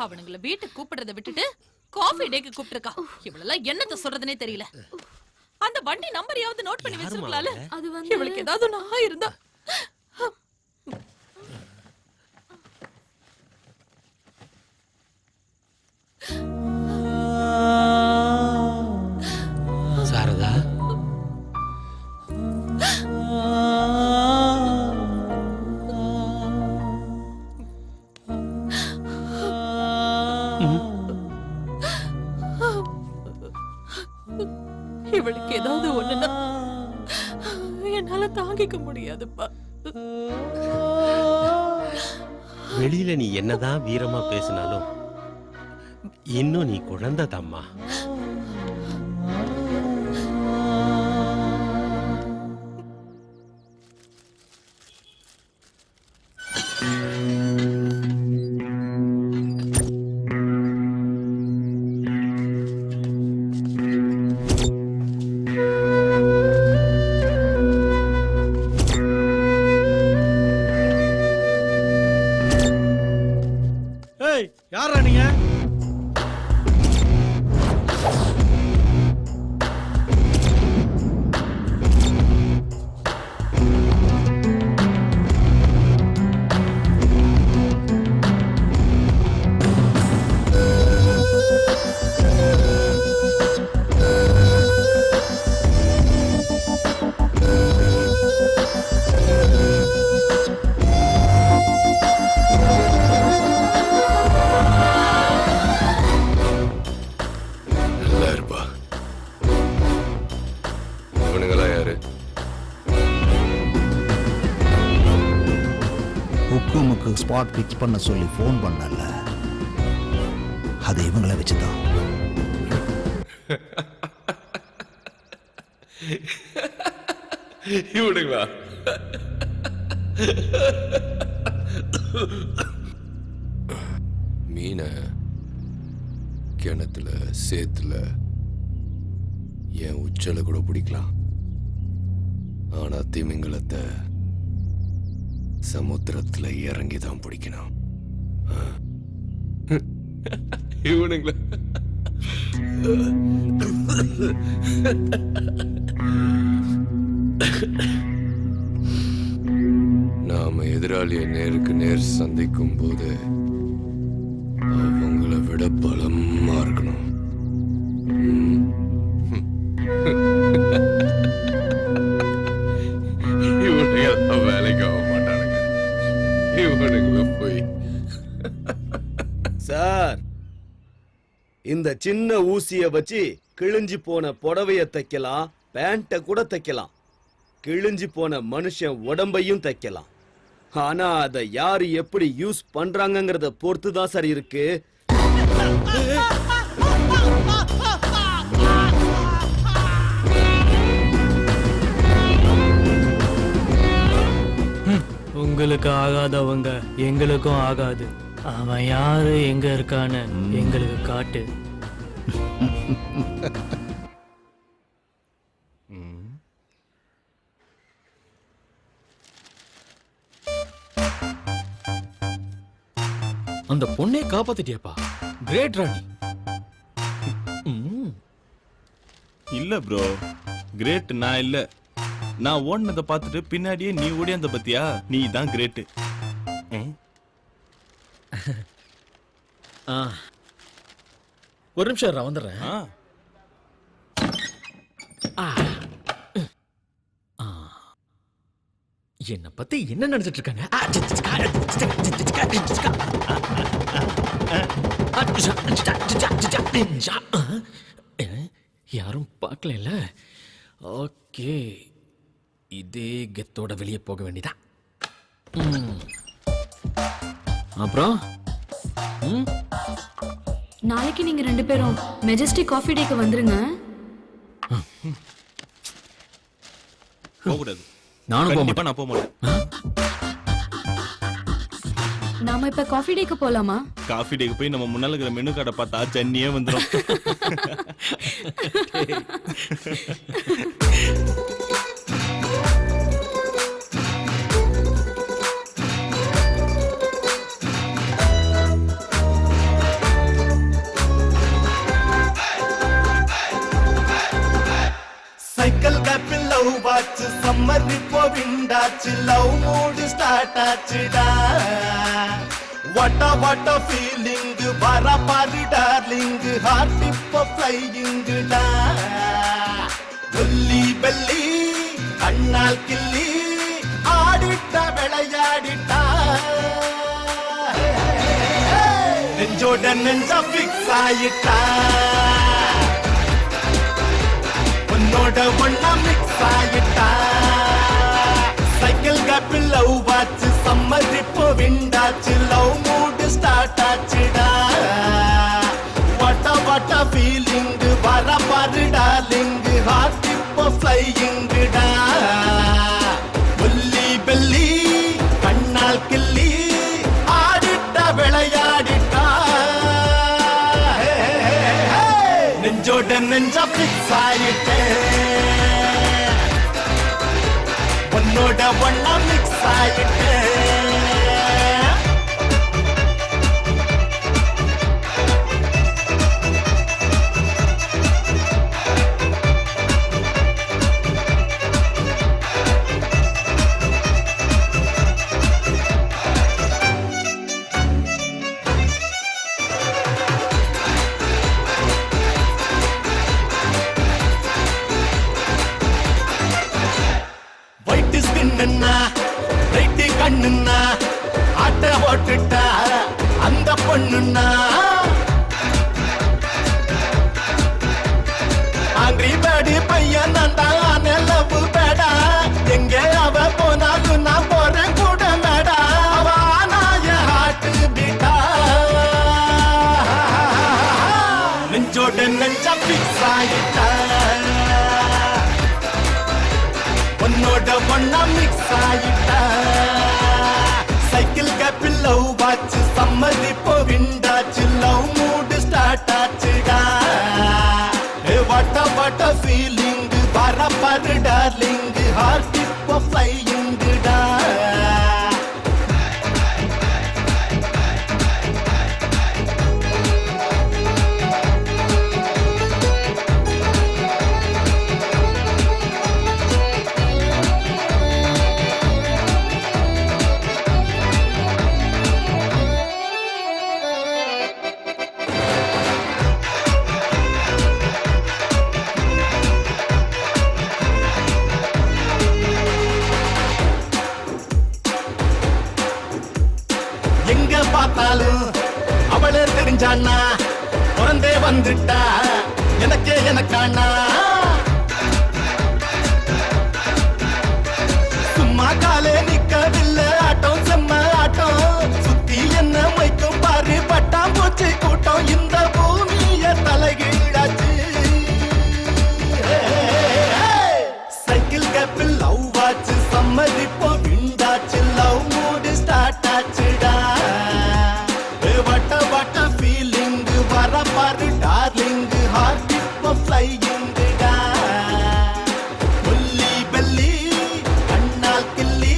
அவனுங்களை வீட்டுக்கு கூப்பிடுறத விட்டுட்டு காஃபி டேக்கு கூப்பிட்டுருக்கா. இவளெல்லாம் என்னத்த சொல்றதுனே தெரியல. அந்த வண்டி நம்பரையாவது நோட் பண்ணி வச்சிருக்கலாம்ல. இவளுக்கு ஏதாவது நான் இருந்தா. சாரதா, இவளுக்கு ஏதாவது ஒண்ணுன்னா என்னால தாங்கிக்க முடியாதுப்பா. வெளியில நீ என்னதான் வீரமா பேசினாலும் இன்னும் நீ குழந்தை தாம்மா. ஏய், யாரா நீங்க? ஹுக்குமுக்கு ஸ்பாட் பிக்ஸ் பண்ண சொல்லி ஃபோன் பண்ணல, அது இவங்கள வச்சுதான். இவனுங்களா? மீனை கிணத்துல சேத்துல என் உச்சல கூட பிடிக்கலாம். ஆனா திமிங்கலத்தை சமுத்திரத்துல இறங்கி தான் பிடிக்கணும். இவனுங்கள நாம எதிராளியை நேருக்கு நேர் சந்திக்கும் போது அவங்கள விட பலமா இருக்கணும். இவனுங்க வேலைக்கு ஆக மாட்டானுங்க. இவனுங்கள போய் சார், இந்த சின்ன ஊசிய வச்சு கிழிஞ்சு போன புடவைய தைக்கலாம், பேண்ட கூட தைக்கலாம், கிழிஞ்சு போன மனுஷன் உடம்பையும் தைக்கலாம். ஆனா அதை யாரு எப்படி யூஸ் பண்றாங்கங்கறத பொறுத்து தான் சார் இருக்கு. உங்களுக்கு ஆகாதவங்க எங்களுக்கும் ஆகாது. அவன் யாரு எங்க இருக்கான்னு எங்களுக்கு காட்டு. அந்த பொண்ணே காப்பாத்திட்டியாப்பா, கிரேட் ராணி. இல்ல ப்ரோ, கிரேட் நான் இல்ல. நான் ஓடினதை பார்த்துட்டு பின்னாடியே நீ ஓடியாந்த பத்தியா, நீ தான் கிரேட். ஒரு நிமிஷம் வந்துடுறேன். என்ன பத்தி என்ன நினைச்சிட்டு இருக்காங்க? யாரும் பார்க்கல. ஓகே, இதே கெத்தோட வெளியே போக வேண்டியதான். அப்புறம் நாளைக்கு நீங்க 2 பேரும் மெஜஸ்டிக் காஃபி டேக்கு வந்துருங்க. போகக்கூடாது. நானும் கண்டிப்பா நான் போக மாட்டேன். நாம இப்ப காஃபி டேக்கு போலாமா? காஃபி டேக்கு போய் நம்ம முன்னால இருக்கிற மெனு கார்டை பார்த்தா ஜன்னியே வந்துடும். சைக்கிள் கேப்பில் லவ் வாச்சு சம்மர் இப்போ விண்டாச்சு லவ் மூடு ஸ்டார்ட் ஆச்சுடா வாட்ட ஃபீலிங் வர பாரு டார்லிங் ஹார்ட் இப்போ ஃப்ளையிங்குடா ஒல்லி பெல்லி கண்ணால் கிள்ளி ஆடிட்ட விளையாடிட்டா நெஞ்சோட நெஞ்சா ஃபிக்ஸ் ஆயிட்டா உன்னோட ஒண்ணா மிக்ஸ் ஆயிட்டா சைக்கிள் கேப்பில் லவ் வாச்சு சம்மர் இப்போ விண்டாச்சு லவ் மூடு ஸ்டார்ட் ஆச்சுடா வாட்ட ஃபீலிங் வர பாரு டார்லிங் ஹார்ட் இப்போ ஃப்ளையிங்குடா ஒல்லி பெல்லி கண்ணால் கிள்ளி ஆடிட்ட விளையாடிட்டா நெஞ்சோட நெஞ்சா பிக்ஸ் ஆயிட்டேன் உன்னோட ஒண்ணா மிக்ஸ் ஆயிட்டேன் கண்ணுன்னா ஆட்ட ஓட்டுட்டா அந்த பொண்ணுன்னா ஆங்கிரி பேடி பையன் நான் தான் லவ் பேடா எங்க அவ போனாலும் நான் போறேன் கூட மேடா அவ ஆனாய ஹார்ட் பீட்டா நெஞ்சோட நெஞ்சா பிக்ஸ் ஆயிட்டா உன்னோட ஒண்ணா மிக்ஸ் ஆயிட்டா சைக்கிள் கேப்பில் லவ் வாச்சு சம்மர் இப்போ விண்டாச்சு லவ் மூடு ஸ்டார்ட் ஆச்சுடா வாட்ட ஃபீலிங் வர பாரு டார்லிங் ஹார்ட் இப்போ ஃப்ளையிங்குடா எங்க பார்த்தாலும் அவளே தெரிஞ்சானா பிறந்தே வந்துட்டா எனக்கே எனக்கானா சும்மா காலே நிக்கவில்லை ஆட்டம் செம்ம ஆட்டம் சுத்தி என்ன மைக்கும் பாரு பட்டாம்பூச்சி கூட்டம் இந்த பூமிய தலைகீழாச்சு சைக்கிள் கேப்பில் லவ் வாச்சு சம்மர் இப்போ விண்டாச்சு லவ் மூடு ஸ்டார்ட் ஆச்சுடா வாட்ட ஃபீலிங் வர பாரு டார்லிங் ஹார்ட் இப்போ ஃப்ளையிங்குடா ஒல்லி பெல்லி கண்ணால் கிள்ளி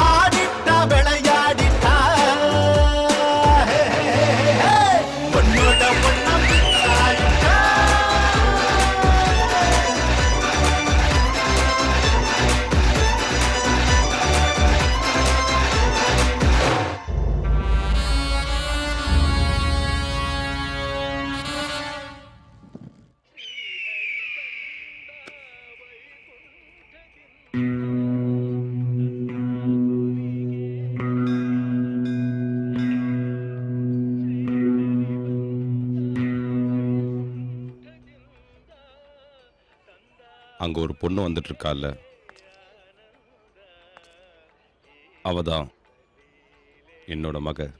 ஆடிட்டா விளையாடிட்டா உன்னோட ஒண்ணா மிக்ஸ் ஆயிட்டா அங்க ஒரு பொண்ணு வந்துட்டு இருக்கால, அவதான் என்னோட மக.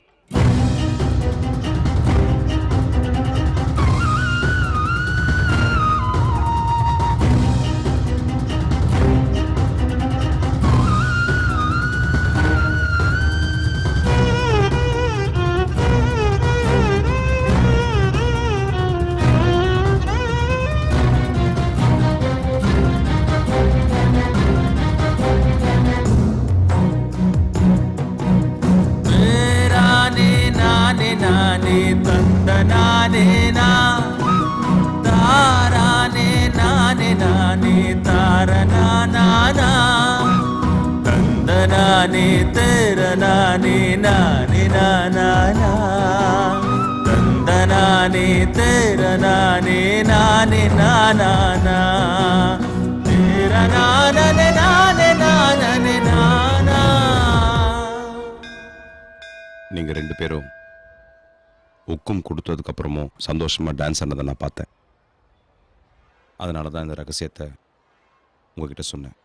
நீங்க ரெண்டு பேரும் உக்கும் கொடுத்ததுக்கு அப்புறமும் சந்தோஷமா டான்ஸ் ஆனதை நான் பார்த்தேன். அதனால தான் இந்த ரகசியத்தை உங்ககிட்ட சொன்னேன்.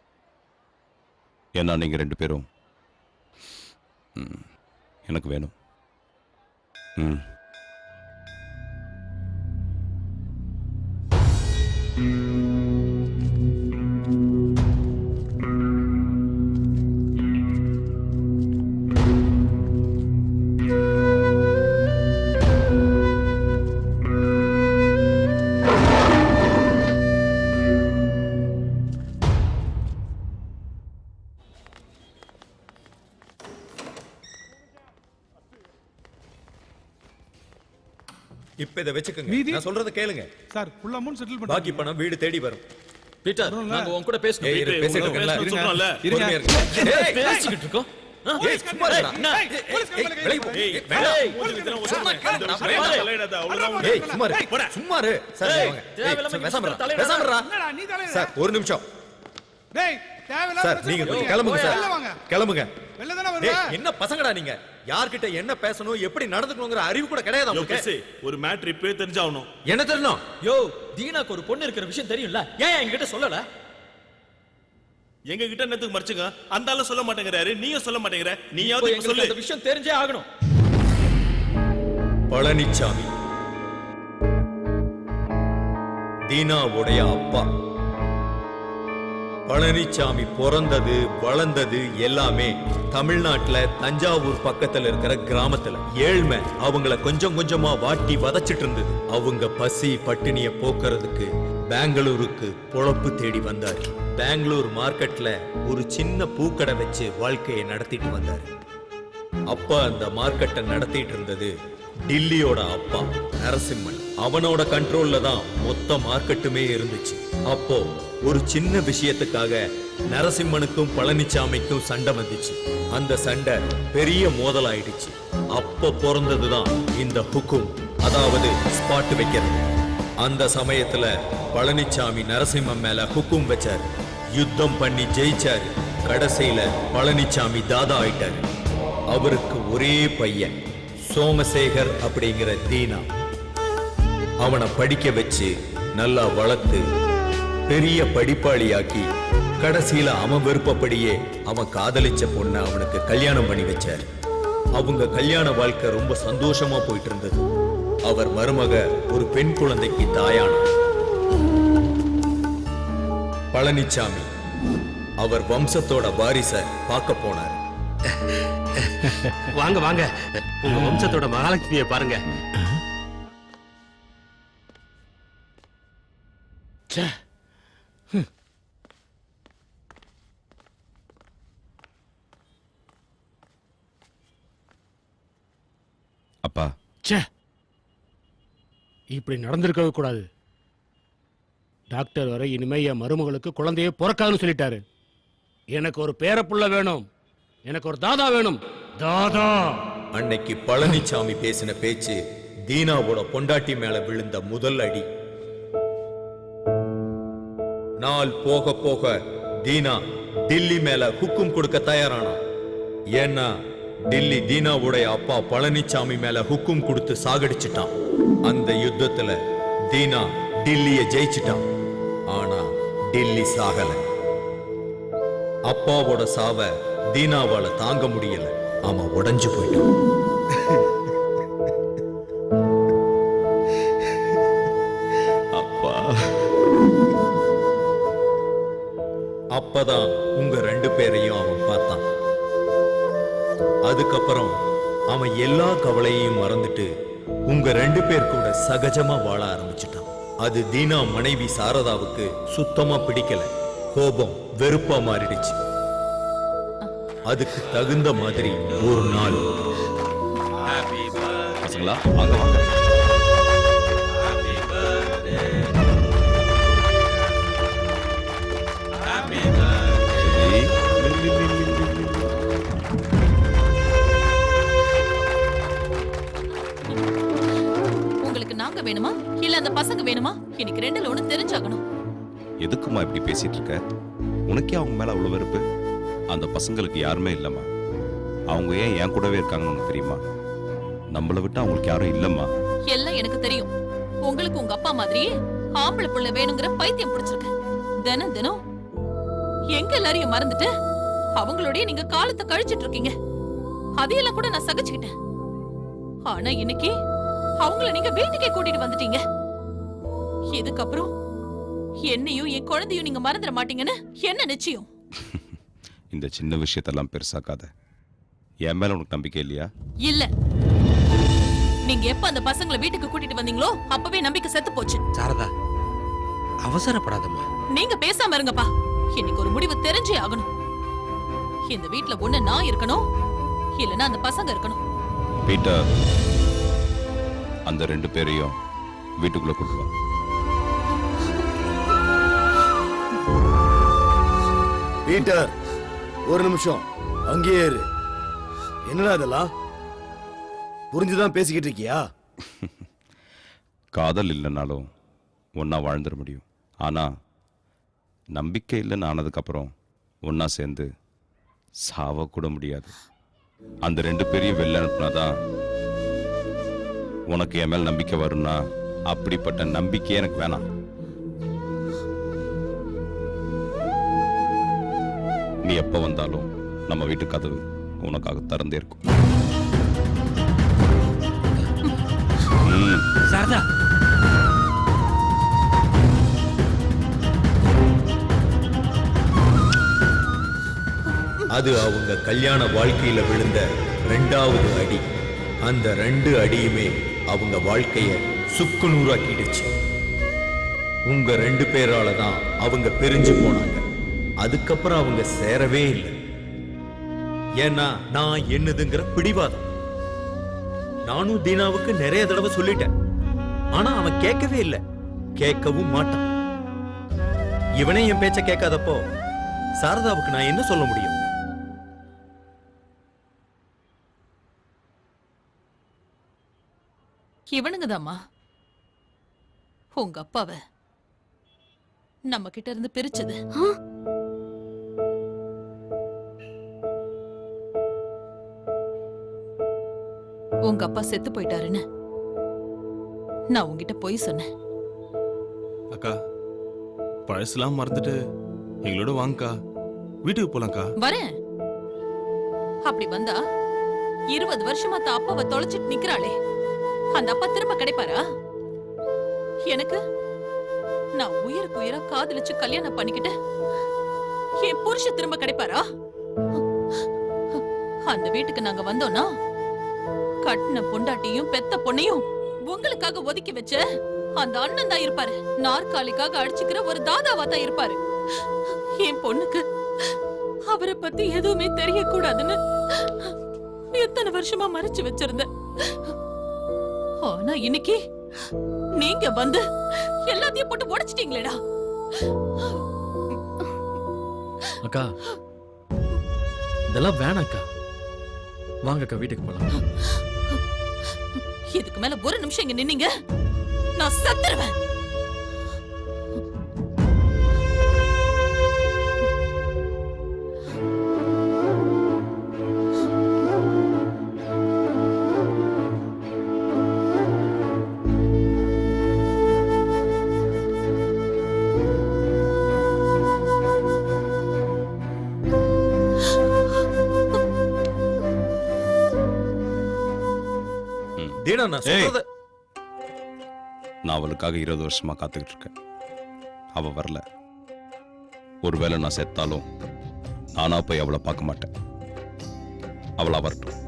ஏன்னா நீங்க ரெண்டு பேரும் எனக்கு வேணும். இப்ப இதை வச்சுக்கோங்க. மீதி? நான் சொல்றத கேளுங்க. சார் ஃபுல் அமௌண்ட் செட்டில் பண்ணி பாக்கி பணம் வீடு தேடி வரும். பீட்டர், நாங்க உன் கூட பேசணும். ஏய், இரு, பேசிட்டு இருக்கேன்ல. சொல்றோம்ல. பொறுமையா இருங்க. ஏய், பேசிக்கிட்டு இருக்கோம். ஏய், சும்மா இருடா. விலகி போ. ஏய், சும்மா கேளுடா. ஏய், சும்மா இரு. சும்மா இரு. சார், வாங்க. ஏய், பேசாம இரு. பேசாம இருடா. சார், ஒரு நிமிஷம். டேய் தேவையில்லாம சார், நீங்க கொஞ்சம் கிளம்புங்க சார். வெளில வாங்க. கிளம்புங்க. வெளில தான ஏய், வருவ? என்ன பசங்கடா நீங்க? யார்கிட்ட என்ன பேசணும், எப்படி நடந்துக்கணும்ங்கற அறிவு கூட கிடையாது உங்களுக்கு. ஒரு மேட்டர் இப்பவே தெரிஞ்சாகணும். என்ன தெரியணும்? யோ, தீனாக்கு ஒரு பொண்ணு இருக்கிற விஷயம் தெரியும்ல, ஏன் என்கிட்ட சொல்லல? எங்க கிட்ட என்னத்துக்கு மறைச்சுங்க? அந்த ஆளு சொல்ல மாட்டேங்கிறாரு, நீங்க சொல்ல மாட்டேங்கிற. இப்போ நீயாவது எங்களுக்கு சொல்லு. அந்த விஷயம் தெரிஞ்சே ஆகணும். பழனிச்சாமி தீனாவுடைய அப்பா. பழனிச்சாமி பிறந்தது வளர்ந்தது எல்லாமே தமிழ்நாட்டுல தஞ்சாவூர் பக்கத்துல இருக்கிற கிராமத்துல. ஏழ்மை அவங்கள கொஞ்சம் கொஞ்சமா வாட்டி வதச்சிட்டு இருந்தது. அவங்க பசி பட்டினிய போக்குறதுக்கு பெங்களூருக்கு பொழப்பு தேடி வந்தார். பெங்களூர் மார்க்கெட்ல ஒரு சின்ன பூக்கடை வச்சு வாழ்க்கையை நடத்திட்டு வந்தார். அப்ப அந்த மார்க்கெட்டை நடத்திட்டு இருந்தது டில்லியோட அப்பா நரசிம்மன். அவனோட கண்ட்ரோல்ல தான் மொத்த மார்க்கெட்டுமே இருந்துச்சு. அப்போ ஒரு சின்ன விஷயத்துக்காக நரசிம்மனுக்கும் பழனிச்சாமிக்கும் சண்டை வந்துச்சு. அந்த சண்டை பெரிய மோதல் ஆயிடுச்சு. அப்ப பிறந்ததுதான் இந்த ஹுக்கும், அதாவது ஸ்பாட் வைக்கிறது. அந்த சமயத்துல பழனிச்சாமி நரசிம்மன் மேல ஹுக்கும் வச்சாரு. யுத்தம் பண்ணி ஜெயிச்சாரு. கடைசியில பழனிச்சாமி தாதா ஆயிட்டாரு. அவருக்கு ஒரே பையன் சோமசேகர் அப்படிங்கிற தீனா. அவனை படிக்க வச்சு நல்லா வளர்த்து பெரிய படிப்பாளியாக்கி கடைசியில அவன் விருப்பப்படியே அவன் காதலிச்ச பொண்ணை அவனுக்கு கல்யாணம் பண்ணி வச்சார். அவங்க கல்யாண வாழ்க்கை ரொம்ப சந்தோஷமா போயிட்டு இருந்தது. அவர் மருமக ஒரு பெண் குழந்தைக்கு தாயானார். பழனிச்சாமி அவர் வம்சத்தோட வாரிசை பார்க்க போனார். வாங்க வாங்க, உங்க வம்சத்தோட மகாலட்சுமியை பாருங்க. அப்பா, இப்படி நடந்திருக்கவே கூடாது. டாக்டர் வரை இனிமே என் மருமகளுக்கு குழந்தையே பிறக்காதுன்னு சொல்லிட்டாரு. எனக்கு ஒரு பேரப்புள்ள வேணும், எனக்கு ஒரு தாதா வேணும். தாதா. அன்னைக்கு பழனிச்சாமி பேசின பேச்சு தீனாவோட பொண்டாட்டி மேல விழுந்த முதல் அடி. நாள் போக போக தீனா டில்லி மேல ஹுக்கும் கொடுக்க தயாரானா. ஏன்னா டில்லி தீனாவுடைய அப்பா பழனிச்சாமி மேல ஹுக்கும் கொடுத்து சாகடிச்சிட்டான். அந்த யுத்தத்துல தீனா டில்லிய ஜெயிச்சிட்டான். ஆனா டெல்லி சாகல. அப்பாவோட சாவ தீனாவால தாங்க முடியல. அவன் உடைஞ்சு போயிட்டான். அப்பா. அப்பதான் உங்க 2 பேரையும் அவன் பார்த்தான். அதுக்கப்புறம் அவன் எல்லா கவலையையும் மறந்துட்டு உங்க 2 பேர் கூட சகஜமா வாழ ஆரம்பிச்சுட்டான். அது தீனா மனைவி சாரதாவுக்கு சுத்தமா பிடிக்கல. கோபம் வெறுப்பா மாறிடுச்சு. அதுக்கு தகுந்த மாதிரி ஒரு நாள் பசங்களா வாங்க வாங்க. உங்களுக்கு நாங்க வேணுமா இல்ல அந்த பசங்க வேணுமா? இன்னைக்கு 2ல ஒண்ணு தெரிஞ்சாகணும். எதுக்குமா இப்படி பேசிட்டு இருக்க? உனக்கே அவங்க மேல அவ்வளவு வெறுப்பு? அந்த பசங்களுக்கு யாருமே இல்லம்மா. அவங்க ஏன் என் கூடவே இருக்காங்கன்னு உனக்கு தெரியுமா? நம்மளை விட்டு அவங்களுக்கு யாரும் இல்லம்மா. எல்லாம் எனக்கு தெரியும். உங்களுக்கு உங்க அப்பா மாதிரி ஆம்பளை புள்ள வேணுங்கிற பைத்தியம் பிடிச்சிருக்கு. தினம் தினம் எங்க எல்லாரையும் மறந்துட்டு அவங்களோடய நீங்க காலத்தை கழிச்சிட்டு இருக்கீங்க. அதையெல்லாம் கூட நான் சகிச்சுக்கிட்டேன். ஆனா இன்னைக்கு அவங்கள நீங்க வீட்டுக்கே கூட்டிட்டு வந்துட்டீங்க. இதுக்கப்புறம் என்னையும் என் குழந்தையும் நீங்க மறந்துட மாட்டீங்கன்னு என்ன நிச்சயம்? இந்த சின்ன விஷயத்தெல்லாம் பெருசாக்காத. என் மேல உனக்கு நம்பிக்கை இல்லையா? இல்ல. நீங்க எப்ப அந்த பசங்களை வீட்டுக்கு கூட்டிட்டு வந்தீங்களோ அப்பவே நம்பிக்கை செத்து போச்சு. சாரதா, அவசரப்படாதம்மா. நீங்க பேசாம இருங்கப்பா. இன்னைக்கு ஒரு முடிவு தெரிஞ்சே ஆகணும். இந்த வீட்ல ஒண்ணு நான் இருக்கணும், இல்லனா அந்த பசங்க இருக்கணும். பீட்டர், அந்த 2 பேரையும் வீட்டுக்குள்ள கூட்டு வா. பீட்டர், ஒரு நிமிஷம் அங்கேயே இரு. என்னடா இதெல்லாம்? புரிஞ்சுதான் பேசிக்கிட்டு இருக்கியா? காதல் இல்லைனாலும் ஒன்னா வாழ்ந்துட முடியும். ஆனா நம்பிக்கை இல்லைன்னு ஆனதுக்கப்புறம் ஒன்னா சேர்ந்து சாவ கூட முடியாது. அந்த 2 பேரையும் வெளில அனுப்புனாதான் உனக்கு என் மேல் நம்பிக்கை வரும்னா அப்படிப்பட்ட நம்பிக்கையே எனக்கு வேணாம். நீ எப்ப வந்தாலும் நம்ம வீட்டு கதவு உனக்காக திறந்தே இருக்கும். சாரதா, அது அவங்க கல்யாண வாழ்க்கையில விழுந்த 2வது அடி. அந்த 2 அடியுமே அவங்க வாழ்க்கைய சுக்குநூறாக்கிடுச்சு. உங்க 2 பேரால தான் அவங்க பிரிஞ்சு போனாங்க. அதுக்கப்புறம் அவங்க சேரவே இல்லை. ஏன்னா நான் என்னதுங்கிற பிடிவாதம். நானும் தீனாவுக்கு நிறைய தடவை சொல்லிட்டேன். ஆனா அவன் கேட்கவே இல்லை, கேட்கவும் மாட்டான். இவனே என் பேச்ச கேட்காதப்போ சாரதாவுக்கு நான் என்ன சொல்ல முடியும்? இவனுங்கதாம்மா உங்க அப்பாவை நம்ம கிட்ட இருந்து பிரிச்சது. உங்க அப்பா செத்து போயிட்டாருன்னு நான் உங்ககிட்ட போய் சொன்னேன். அக்கா, பழசெல்லாம் மறந்துட்டு எங்களோட வாங்கக்கா, வீட்டுக்கு போலாம்க்கா. வரேன். அப்படி வந்தா 20 வருஷமா தான் அப்பாவை தொலைச்சிட்டு நிக்கிறாளே, அந்த அப்பா திரும்ப கிடைப்பாரா? எனக்கு நான் உயிருக்கு உயிரா காதலிச்சு கல்யாணம் பண்ணிக்கிட்டு என் புருஷ திரும்ப கிடைப்பாரா? அந்த வீட்டுக்கு நாங்க வந்தோம்னா கட்டின பொண்டாட்டியும் பெத்த பொண்ணையும் உங்களுக்காக ஒதுக்கி வச்ச அந்த அண்ணன் தான் இருப்பாரு. நாற்காலிக்காக அடிச்சுக்கிற ஒரு தாதாவா தான் இருப்பாரு. என் பொண்ணுக்கு அவரை பத்தி எதுவுமே தெரியக்கூடாதுன்னு எத்தனை வருஷமா மறைச்சு வச்சிருந்த. ஆனா இன்னைக்கு நீங்க வந்து எல்லாத்தையும் போட்டு உடைச்சிட்டீங்களேடா. அக்கா, இதெல்லாம் வேணாக்கா. வாங்கக்கா, வீட்டுக்கு போலாம். இதுக்கு மேல ஒரு நிமிஷம் இங்க நின்னீங்க நான் செத்துருவேன். தீனா நான் சொல்றத நான் அவளுக்காக 20 வருஷமா காத்துக்கிட்டு இருக்கேன். அவ வரல. ஒருவேளை நான் செத்தாலும் நானா போய் அவளை பார்க்க மாட்டேன். அவளா வரட்டும்.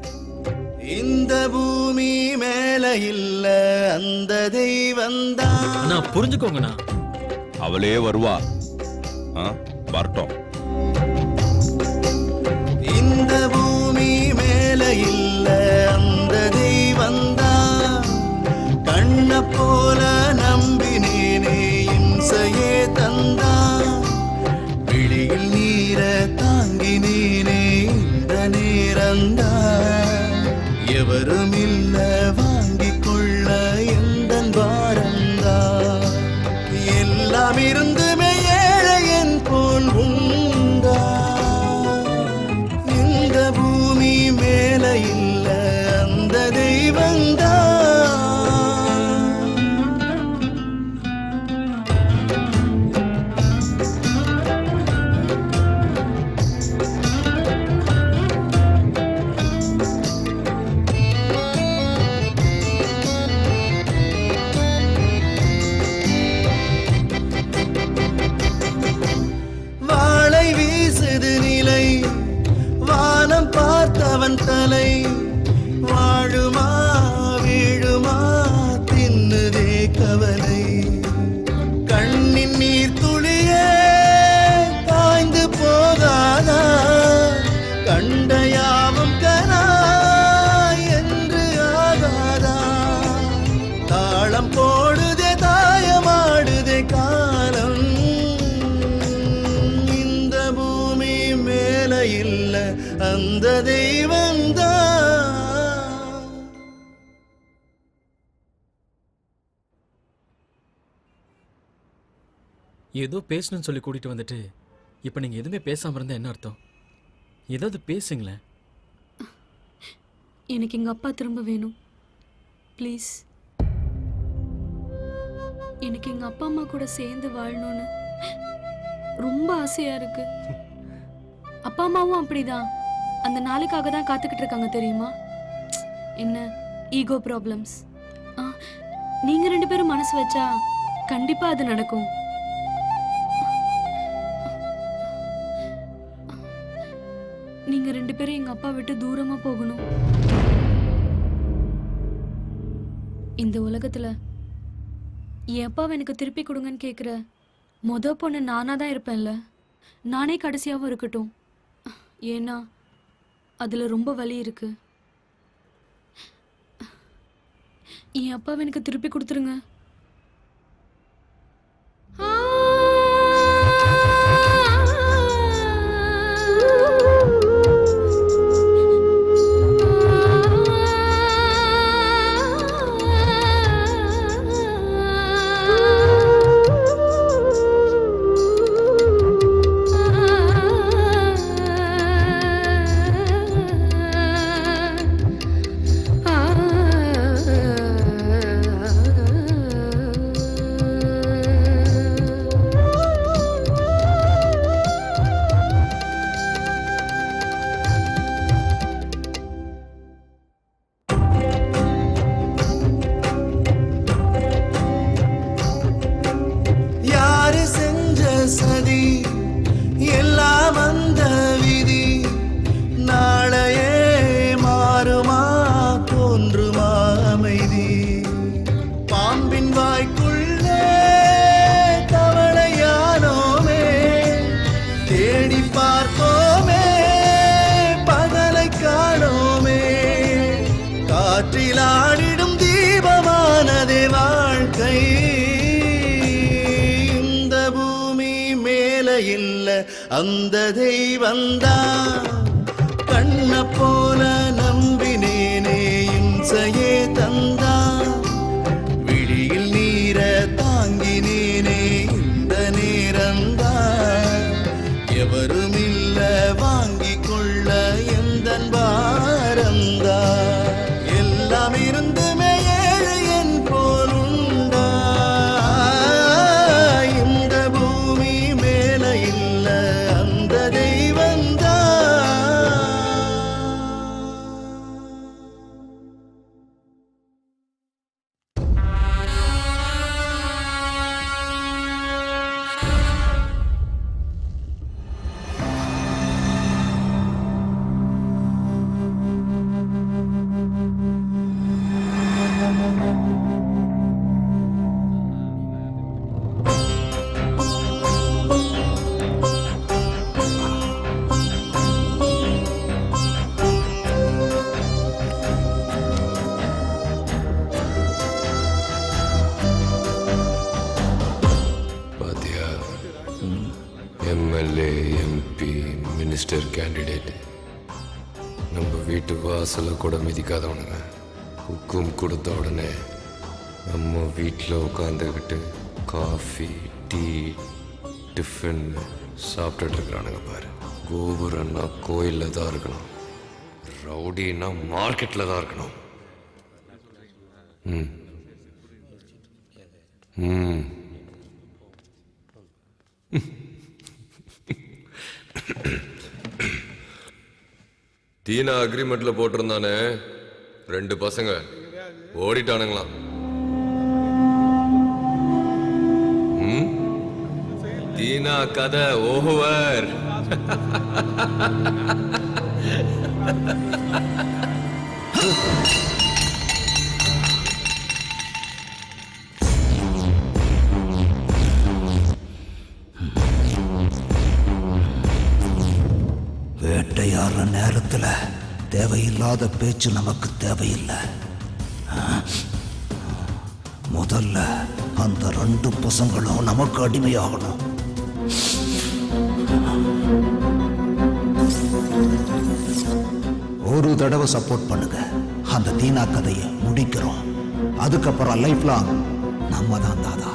இந்த பூமி மேல இல்ல அந்த தெய்வந்தான். நான் புரிஞ்சுக்கோங்கண்ணா. அவளே வருவா. வரட்டும். இந்த பூமி மேல இல்ல அந்த தெய்வந்தான். கண்ண போல நம்பினேனே இம்சையே தந்தான். விழியில் நீர தாங்கினேனே இந்த நேரந்தான். எவரும் இல்ல வாங்கிக் கொள்ள எந்தன் பாரந்தான். எல்லாம் இருந்துமே ஏழையன் போல் உண்டா. இந்த பூமி மேல இல்ல அந்த தெய்வந்தான். வாளை வீசுது நிலை வானம் பார்த்தவன் தலை. வாழுமா வீழுமா தின்னுதே கவலை. கண்ணின் நீர் துளியே காய்ந்து போகாதா. கண்ட யாவும் கனா என்று ஆகாதா. தாளம் போடுதே தாயமாடுதே காலம். இந்த பூமி மேல இல்ல அந்த தெய்வந்தான். ஏதோ பேசணும்னு சொல்லி கூட்டிட்டு வந்துட்டு இப்ப நீங்க எதுவுமே பேசாம இருந்தா என்ன அர்த்தம்? ஏதாவது பேசுங்களேன். எனக்கு எங்க அப்பா திரும்ப வேணும் ப்ளீஸ். எனக்கு எங்க அப்பா அம்மா கூட சேர்ந்து வாழணும்னு ரொம்ப ஆசையா இருக்கு. அப்பா அம்மாவும் அப்படிதான். அந்த நாளுக்காக தான் காத்துக்கிட்டு இருக்காங்க தெரியுமா? என்ன ஈகோ ப்ராப்ளம்ஸ். நீங்க 2 பேரும் மனசு வச்சா கண்டிப்பா அது நடக்கும். நீங்க 2 பேரும் எங்க அப்பா விட்டு தூரமா போகணும். இந்த உலகத்துல என் அப்பாவை எனக்கு திருப்பி கொடுங்கன்னு கேக்குற மொத பொண்ணு நானா தான் இருப்பேன்ல. நானே கடைசியாவும் இருக்கட்டும். ஏன்னா அதுல ரொம்ப வலி இருக்கு. என் அப்பாவை எனக்கு திருப்பி கொடுத்துருங்க. சதி எல்லாம் அந்த விதி. நாளையே மாறுமா தோன்றுமா அமைதி. பாம்பின் வாய்க்குள்ளே தவளையானோமே. தேடி பார்த்தோமே பகலை காணோமே. காற்றில் ஆடிடும் தீபமானதே வாழ்க்கை. இல்ல அந்த தெய்வந்தான். கண்ண போல நம்பினேனே இம்சையே தந்தான். விழியில் நீர தாங்கினேனே இந்த நேரந்தான். எவரும் இல்ல வாங்கிக் கொள்ள எந்தன் பாரந்தான். எல்லாம் இருந்துமே ஏழையன் போலுண்டா. இந்த பூமி மேல இல்ல அந்த தெய்வந்தான். Minister candidate. நம்ம வீட்டு வாசல கூட மிதிக்காதவனுங்க ஹுக்கும் கொடுத்த உடனே நம்ம வீட்டில் உட்காந்துக்கிட்டு காஃபி டீ டிஃபன் சாப்பிட்டுட்டு இருக்கிறானுங்க பாரு. கோபுரம்னா கோயிலில் தான் இருக்கணும், ரவுடின்னா மார்க்கெட்டில் தான் இருக்கணும். ம் ம் தீனா அக்ரிமெண்ட்ல போட்டிருந்தானே 2 பசங்க ஓடிட்டானுங்களாம். தீனா கதை ஓவர். வேட்டையாடுற நேரத்துல தேவையில்லாத பேச்சு நமக்கு தேவையில்லை. முதல்ல அந்த 2 பசங்களும் நமக்கு அடிமையாகணும். ஒரு தடவை சப்போர்ட் பண்ணுங்க, அந்த தீனா கதையை முடிக்கிறோம். அதுக்கப்புறம் லைஃப் லாங் நம்ம தான் தாதா.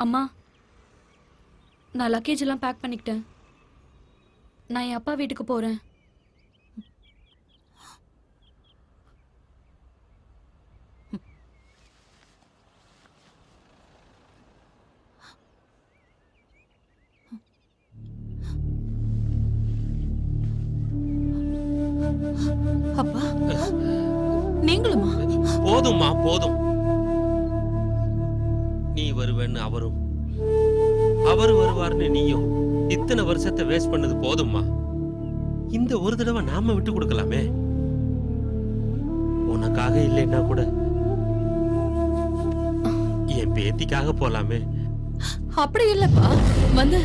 அம்மா, நான் லக்கேஜ் எல்லாம் பேக் பண்ணிக்கிட்டேன். நான் என் அப்பா வீட்டுக்கு போறேன். நீங்களுமா? போதும்மா போதும். நீ வருவேன்னு அவரும், அவர் வருவார்னு நீயும் இத்தனை வருஷத்தை வேஸ்ட் பண்ணது போதும்மா. இந்த ஒரு தடவை நாம விட்டு கொடுக்கலாமே. உனக்காக இல்லைன்னா கூட என் பேத்திக்காக போலாமே. அப்படி இல்லப்பா, வந்து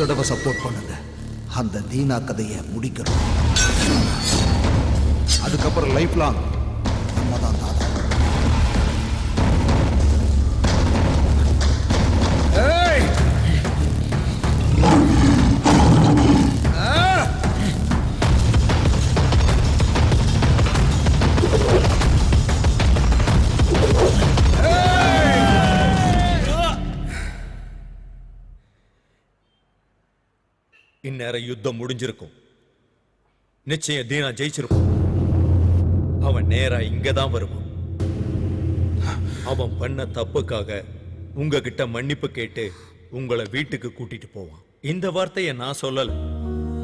தடவை சப்போர்ட் பண்ணுங்க. அந்த தீனா கதையை முடிக்கணும். அதுக்கப்புறம் லைஃப் லாங் நம்ம தான் தாத்தா. இந்நேரம் யுத்தம் முடிஞ்சிருக்கும். நிச்சயம் தீனா ஜெயிச்சிருக்கும். அவன் நேரா இங்கதான் வருவான். அவன் பண்ண தப்புக்காக உங்ககிட்ட மன்னிப்பு கேட்டு உங்களை வீட்டுக்கு கூட்டிட்டு போவான். இந்த வார்த்தையை நான் சொல்லல.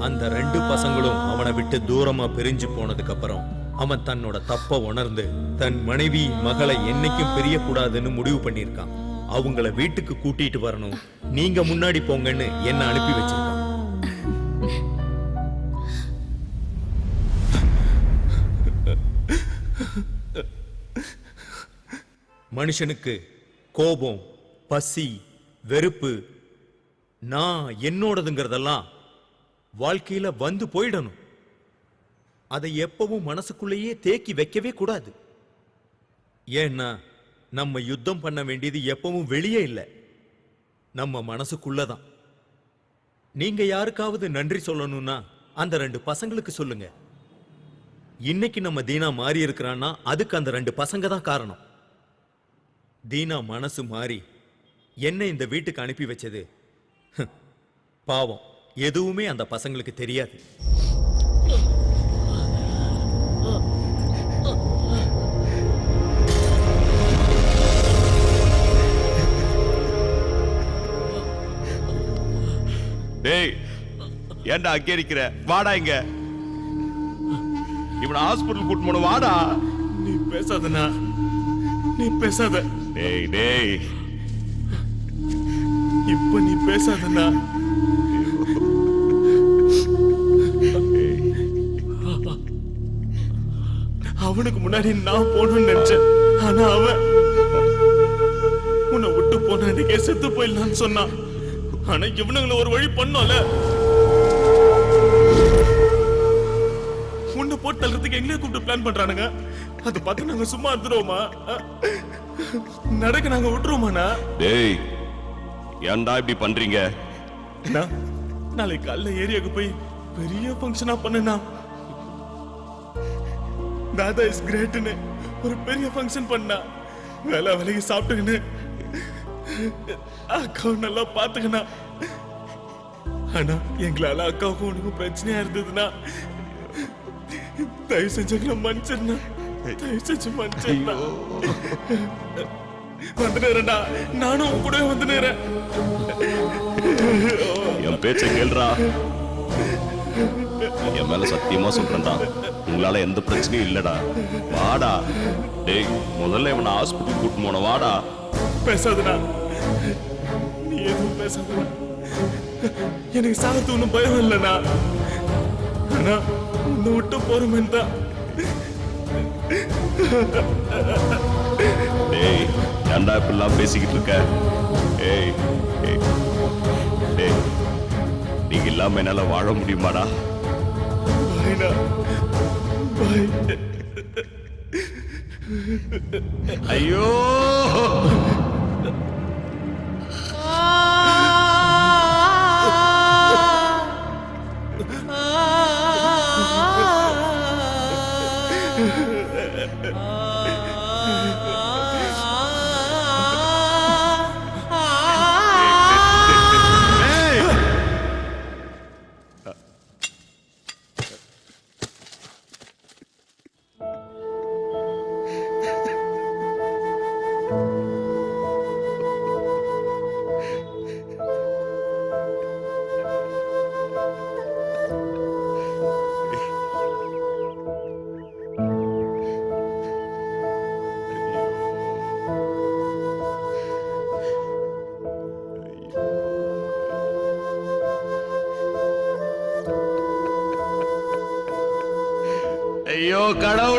அந்த 2 பசங்களும் அவனை விட்டு தூரமா பிரிஞ்சு போனதுக்கு அப்புறம் அவன் தன்னோட தப்ப உணர்ந்து தன் மனைவி மகளை என்னைக்கும் பிரியக்கூடாதுன்னு முடிவு பண்ணியிருக்கான். அவங்கள வீட்டுக்கு கூட்டிட்டு வரணும், நீங்க முன்னாடி போங்கன்னு என்ன அனுப்பி வச்சிருக்கான். மனுஷனுக்கு கோபம், பசி, வெறுப்பு, நான் என்னோடதுங்கிறதெல்லாம் வாழ்க்கையில வந்து போயிடணும். அதை எப்பவும் மனசுக்குள்ளேயே தேக்கி வைக்கவே கூடாது. ஏன்னா நம்ம யுத்தம் பண்ண வேண்டியது எப்பவும் வெளியே இல்லை, நம்ம மனசுக்குள்ளதான். நீங்க யாருக்காவது நன்றி சொல்லணும்னா அந்த 2 பசங்களுக்கு சொல்லுங்க. இன்னைக்கு நம்ம தீனா மாறி இருக்கிறான்னா அதுக்கு அந்த 2 பசங்க தான் காரணம். தீனா மனசு மாறி என்ன இந்த வீட்டுக்கு அனுப்பி வச்சது பாவம், எதுவுமே அந்த பசங்களுக்கு தெரியாது. டேய், ஏன்டா அங்கே இருக்கிற? வாடா இங்க. இவனை ஹாஸ்பிட்டல் கூட்டு போன. வாடா. நீ பேசாதண்ணா, நீ பேசாத. டேய் டேய், இப்ப நீ பேசாதண்ணா. அவனுக்கு முன்னாடி நான் போகணும்னு நினைச்சேன். ஆனா அவன் உன்னை விட்டு போன அன்னைக்கே செத்து போயிடலான்னு சொன்னான். ஆனா இவனுங்களை ஒரு வழி பண்ணோம்ல. உன்னை போட்டு தள்ளுறதுக்கு எங்களே கூப்பிட்டு பிளான் பண்றானுங்க. அதை பார்த்து நாங்க சும்மா இருந்துருவோமா? நடக்க நாங்க விட்டுருவோமாண்ணா? டேய், ஏன்டா இப்படி பண்றீங்க? நாளைக்கு காலைல ஏரியாவுக்கு போய் பெரிய ஃபங்க்ஷனா பண்ணனா, தாதா இஸ் கிரேட்னு ஒரு பெரிய ஃபங்க்ஷன் பண்ணா, வேலைக்கு சாப்பிட்டுக்கின்னு அக்காவும் நல்லா பாத்துக்கணா. ஆனா எங்களால அக்காவுக்கும் உனக்கும் பிரச்சனையா இருந்ததுன்னா தயவு செஞ்சு மன்னிச்சிருந்தா, தயவு செஞ்சு மன்னிச்சிருந்தா. வந்துடுறேன்டா, நானும் உன் கூட வந்துடுறேன். என் பேச்ச கேள்றா. என் மேல சத்தியமா சொல்றேன்டா, உங்களால எந்த பிரச்சனையும் இல்லடா. வாடா. டேய், முதல்ல இவனை ஹாஸ்பிட்டல் கூட்டு போன. வாடா. பேசாதடா, நீ எதுவும் பேசாதடா. எனக்கு சாகத்து ஒன்றும் பயம் இல்லைண்ணா. ஆனா உன்னை விட்டு போறோமேன்னு தான். டேய், ஏன்டா இப்படிலாம் பேசிக்கிட்டு இருக்க? ஏய் ஏய், டேய், நீங்க இல்லாம என்னால வாழ முடியுமாடா? பாய்டா, பாய். ஐயோ, ஐயோ கடவுள்.